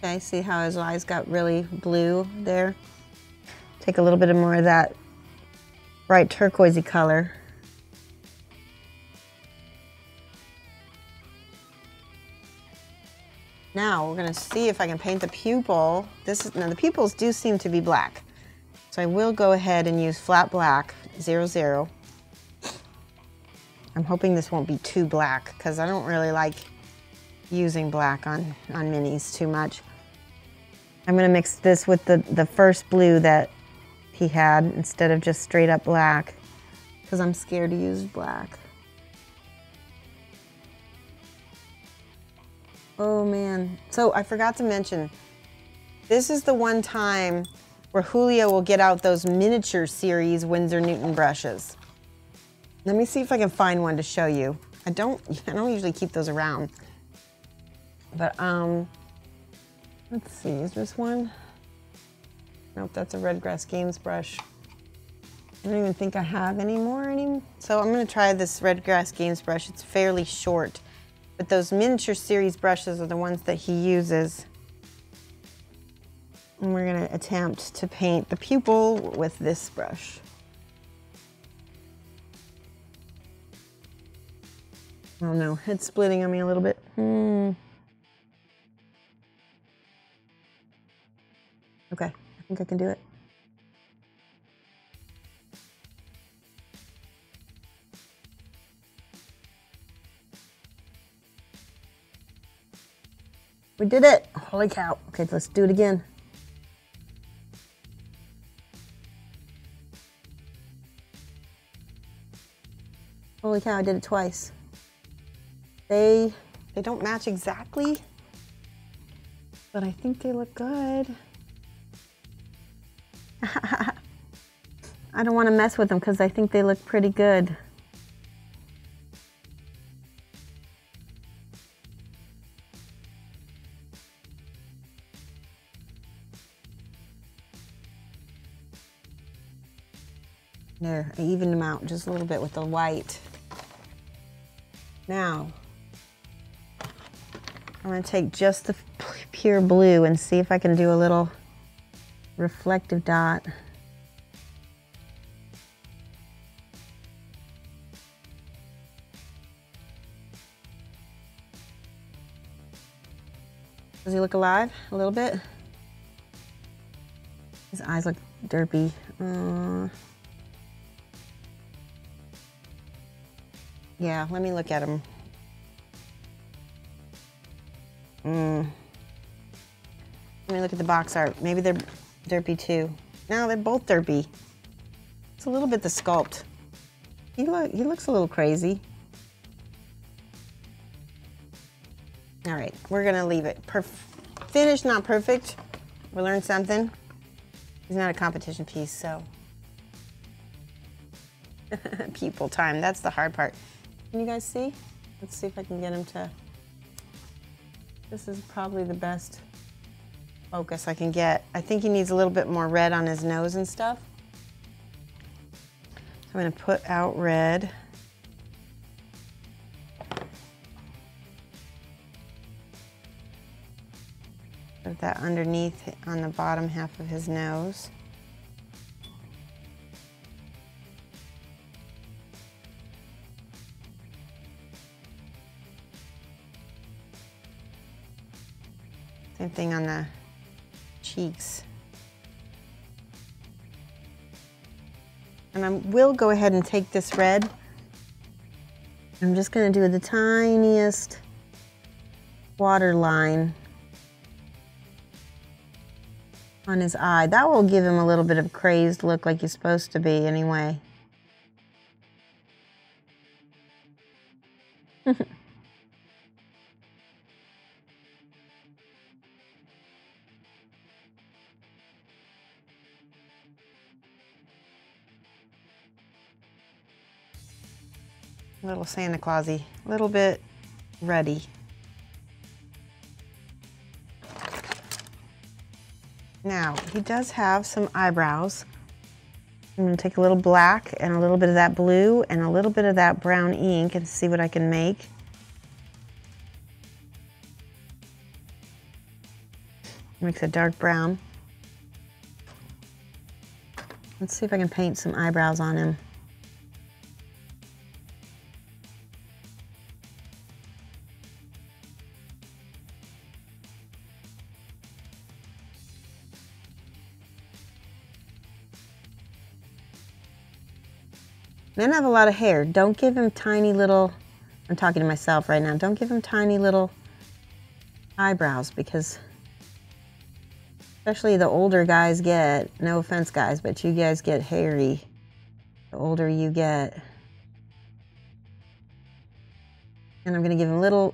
Speaker 2: Okay, see how his eyes got really blue there? Take a little bit more of that bright turquoisey color. Now we're gonna see if I can paint the pupil. Now the pupils do seem to be black. So I will go ahead and use flat black, 00. I'm hoping this won't be too black because I don't really like using black on minis too much. I'm gonna mix this with the first blue that he had instead of just straight up black because I'm scared to use black. Oh man, so I forgot to mention, this is the one time where Julio will get out those miniature series Winsor Newton brushes. Let me see if I can find one to show you. I don't usually keep those around. But let's see, is this one? Nope, that's a Red Grass Games brush. I don't even think I have any more. So I'm gonna try this Red Grass Games brush. It's fairly short, but those miniature series brushes are the ones that he uses. And we're gonna attempt to paint the pupil with this brush. Oh no, it's splitting on me a little bit. Okay, I think I can do it. We did it! Holy cow. Okay, let's do it again. Holy cow, I did it twice. They don't match exactly, but I think they look good. I don't want to mess with them because I think they look pretty good. There, I evened them out just a little bit with the white. Now, I'm going to take just the pure blue and see if I can do a little reflective dot. Does he look alive a little bit? His eyes look derpy. Yeah, let me look at him. Let me look at the box art. Maybe they're derpy too. No, they're both derpy. It's a little bit the sculpt. He looks a little crazy. All right, we're gonna leave it. Finished, not perfect. We learned something. He's not a competition piece, so. People time, that's the hard part. Can you guys see? Let's see if I can get him to. This is probably the best focus I can get. I think he needs a little bit more red on his nose and stuff. So I'm gonna put out red. Put that underneath on the bottom half of his nose. Same thing on the cheeks. And I will go ahead and take this red. I'm just going to do the tiniest water line on his eye. That will give him a little bit of a crazed look like he's supposed to be anyway. A little Santa Clausy, a little bit ruddy. Now, he does have some eyebrows. I'm going to take a little black and a little bit of that blue and a little bit of that brown ink and see what I can make. Mix a dark brown. Let's see if I can paint some eyebrows on him. Men have a lot of hair. Don't give him tiny little, I'm talking to myself right now, don't give him tiny little eyebrows because especially the older guys get, no offense guys, but you guys get hairy the older you get. And I'm going to give him little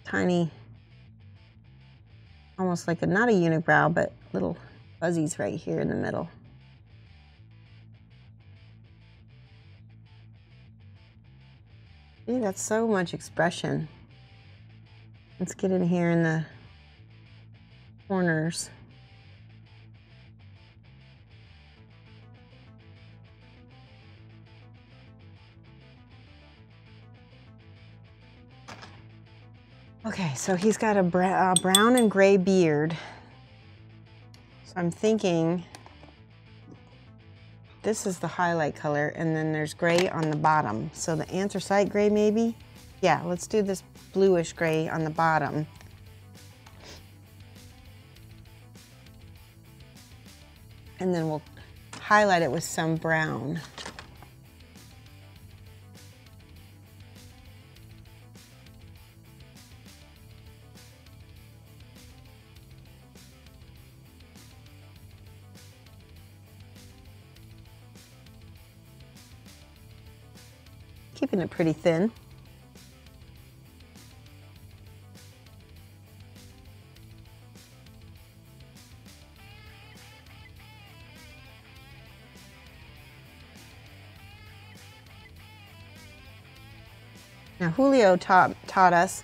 Speaker 2: tiny, almost like not a unibrow, but little fuzzies right here in the middle. See, that's so much expression. Let's get in here in the corners. Okay, so he's got a brown and gray beard. So I'm thinking this is the highlight color, and then there's gray on the bottom. So the anthracite gray maybe? Yeah, let's do this bluish gray on the bottom. And then we'll highlight it with some brown. Keeping it pretty thin. Now Julio taught us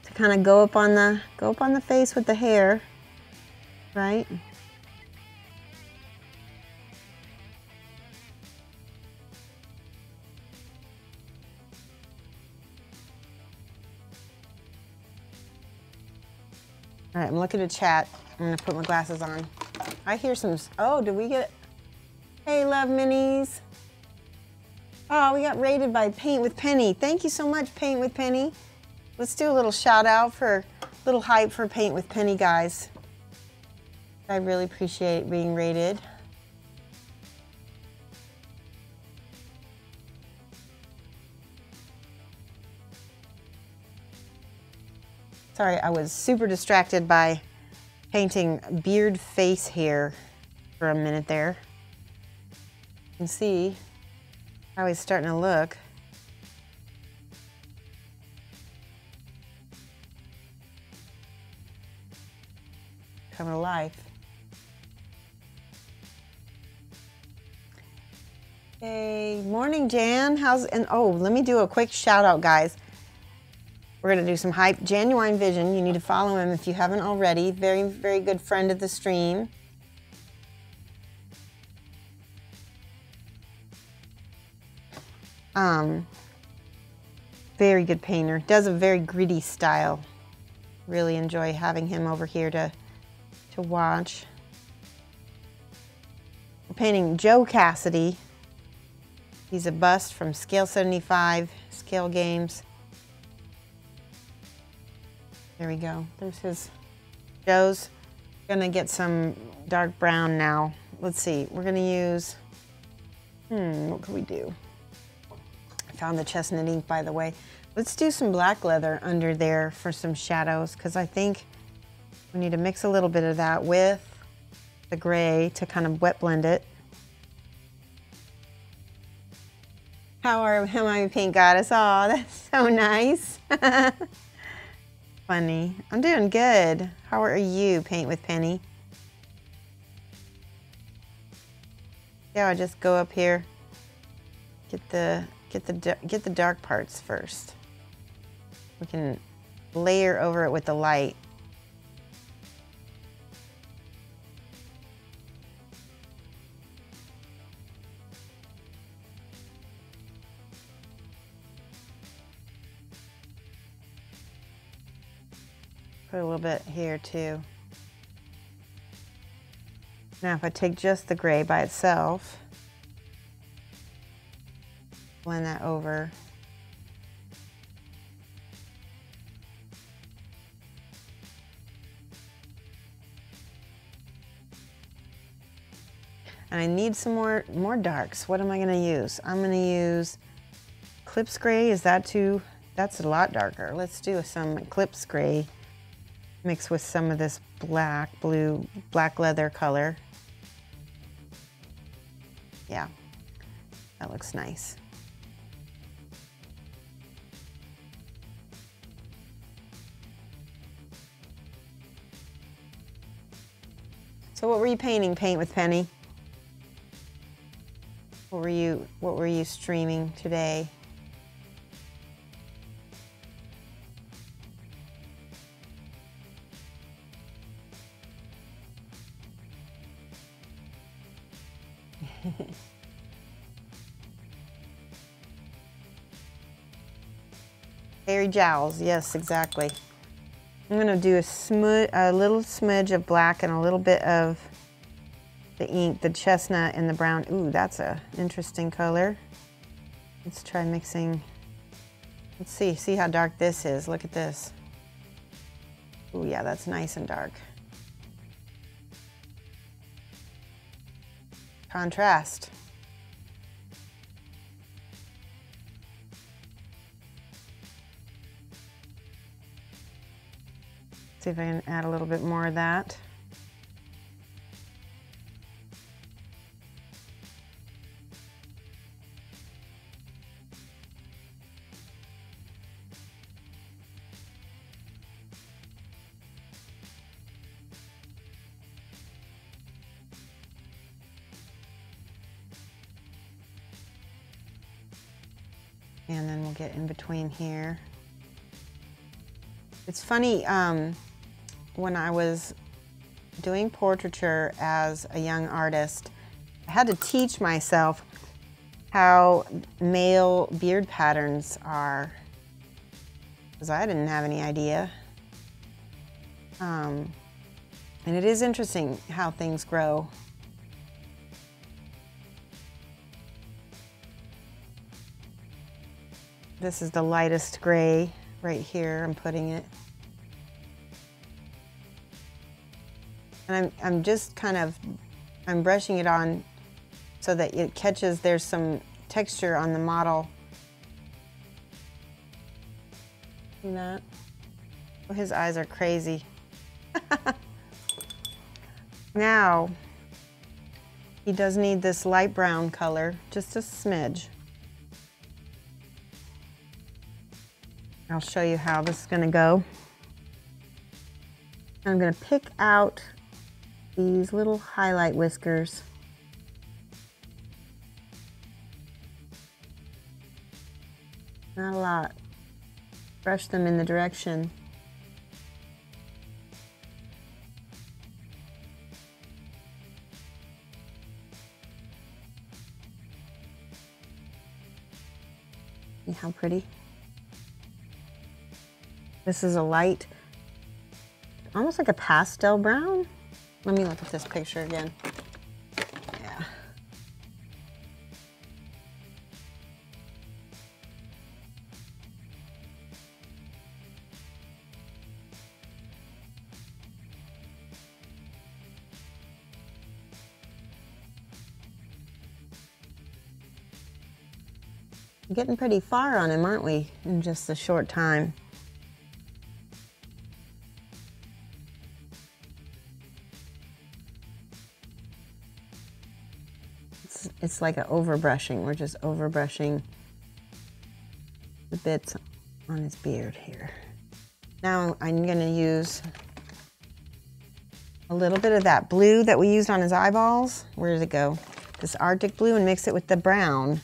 Speaker 2: to kind of go up on the face with the hair, right? All right, I'm looking at chat. I'm gonna put my glasses on. I hear some, oh, did we get, hey, love minis. Oh, we got rated by Paint with Penny. Thank you so much, Paint with Penny. Let's do a little shout out for, little hype for Paint with Penny, guys. I really appreciate being rated. Sorry, I was super distracted by painting beard face hair for a minute there. You can see how he's starting to look. Coming to life. Hey, morning Jan, and oh, let me do a quick shout out, guys. We're going to do some hype. Genuine Vision, you need to follow him if you haven't already. Very, very good friend of the stream. Very good painter. Does a very gritty style. Really enjoy having him over here to watch. We're painting Joe Cassidy. He's a bust from Scale75, Scale Games. There we go. There's his Joe's gonna get some dark brown now. Let's see, we're gonna use, what could we do? I found the chestnut ink, by the way. Let's do some black leather under there for some shadows, because I think we need to mix a little bit of that with the gray to kind of wet blend it. How am I, Pink Goddess? Oh, that's so nice. Funny. I'm doing good. How are you, Paint with Penny? Yeah, I'll just go up here. Get the dark parts first. We can layer over it with the light. Put a little bit here too. Now if I take just the gray by itself, blend that over. And I need some more darks. What am I gonna use? I'm gonna use Eclipse Gray. Is that too, that's a lot darker. Let's do some Eclipse Gray mixed with some of this black leather color. Yeah, that looks nice. So what were you painting, Paint with Penny? What were you streaming today? Hairy jowls, yes, exactly. I'm gonna do a little smidge of black and a little bit of the ink, the chestnut and the brown. Ooh, that's a interesting color. Let's try mixing. Let's see how dark this is. Look at this. Ooh, yeah, that's nice and dark. Contrast. See if I can add a little bit more of that. And then we'll get in between here. It's funny, when I was doing portraiture as a young artist, I had to teach myself how male beard patterns are, because I didn't have any idea. And it is interesting how things grow. This is the lightest gray right here. I'm putting it. And I'm just kind of, I'm brushing it on so that it catches, there's some texture on the model. See that? Oh, his eyes are crazy. Now, he does need this light brown color, just a smidge. I'll show you how this is going to go. I'm going to pick out these little highlight whiskers. Not a lot. Brush them in the direction. See how pretty? This is a light, almost like a pastel brown. Let me look at this picture again. Yeah. We're getting pretty far on him, aren't we, in just a short time? It's like an overbrushing. We're just overbrushing the bits on his beard here. Now I'm going to use a little bit of that blue that we used on his eyeballs. Where did it go? This Arctic blue, and mix it with the brown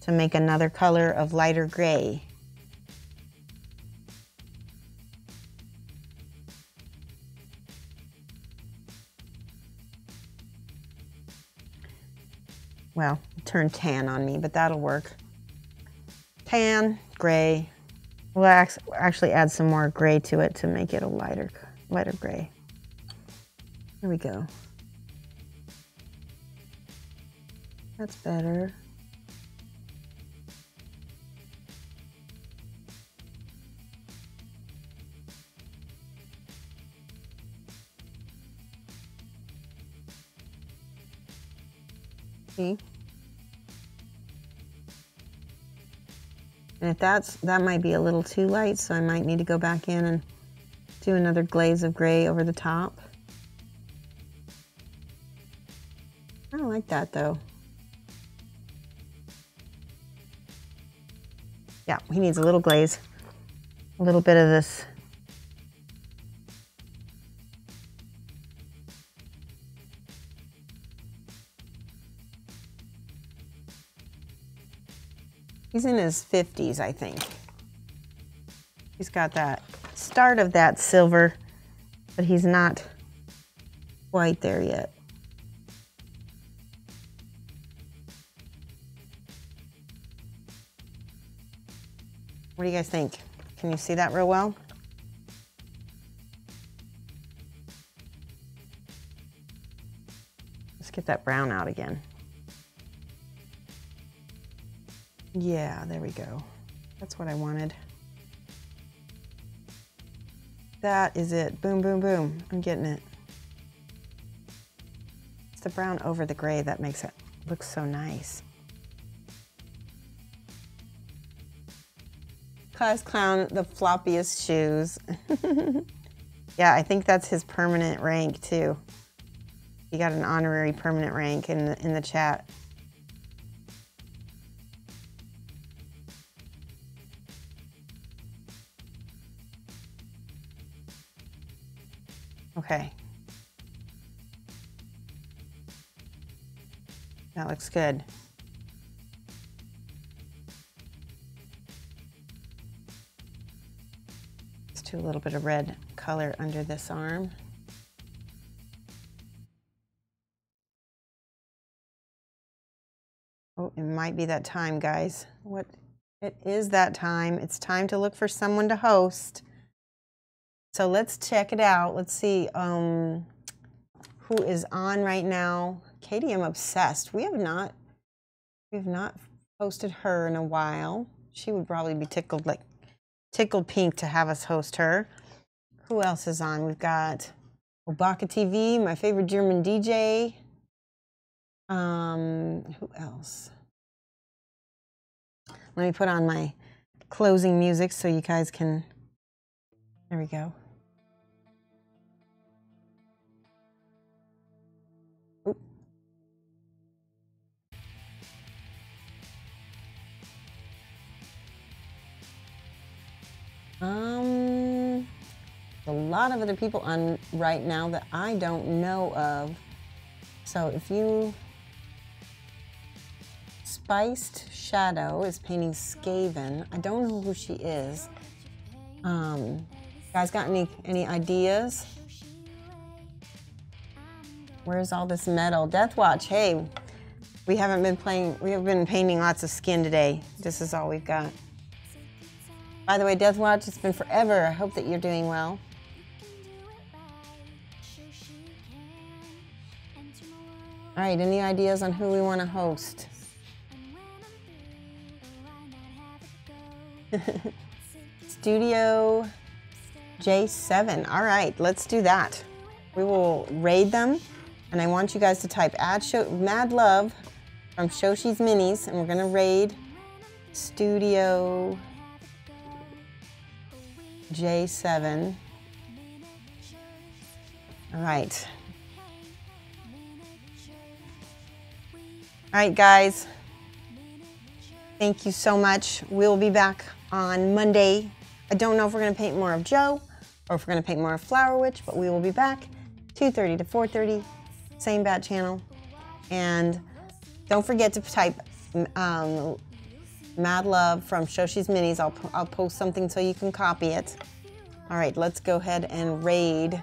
Speaker 2: to make another color of lighter gray. Well, it turned tan on me, but that'll work. Tan, gray. We'll actually add some more gray to it to make it a lighter gray. There we go. That's better. See? And if that might be a little too light, so I might need to go back in and do another glaze of gray over the top. I don't like that though. Yeah, he needs a little glaze, a little bit of this. He's in his 50s, I think. He's got that start of that silver, but he's not quite there yet. What do you guys think? Can you see that real well? Let's get that brown out again. Yeah, there we go. That's what I wanted. That is it. Boom, boom, boom. I'm getting it. It's the brown over the gray that makes it look so nice. Class Clown, the floppiest shoes. Yeah, I think that's his permanent rank too. He got an honorary permanent rank in the chat. Okay. That looks good. Let's do a little bit of red color under this arm. Oh, it might be that time, guys. What? It is that time. It's time to look for someone to host. So let's check it out. Let's see who is on right now. Katie, I'm obsessed. We have not hosted her in a while. She would probably be tickled pink to have us host her. Who else is on? We've got Obaka TV, my favorite German DJ. Who else? Let me put on my closing music so you guys can. There we go. A lot of other people on right now that I don't know of. So if you... Spiced Shadow is painting Skaven. I don't know who she is. Guys got any ideas? Where's all this metal? Deathwatch, hey. We have been painting lots of skin today. This is all we've got. By the way, Deathwatch, it's been forever. I hope that you're doing well. All right, any ideas on who we want to host? Studio J7. All right, let's do that. We will raid them, and I want you guys to type Mad Love from Shoshie's Minis, and we're going to raid Studio J7. All right. All right, guys. Thank you so much. We'll be back on Monday. I don't know if we're going to paint more of Joe or if we're going to paint more of Flower Witch, but we will be back 2:30 to 4:30, same bat channel. And don't forget to type Mad Love from Shoshie's Minis. I'll post something so you can copy it. All right, let's go ahead and raid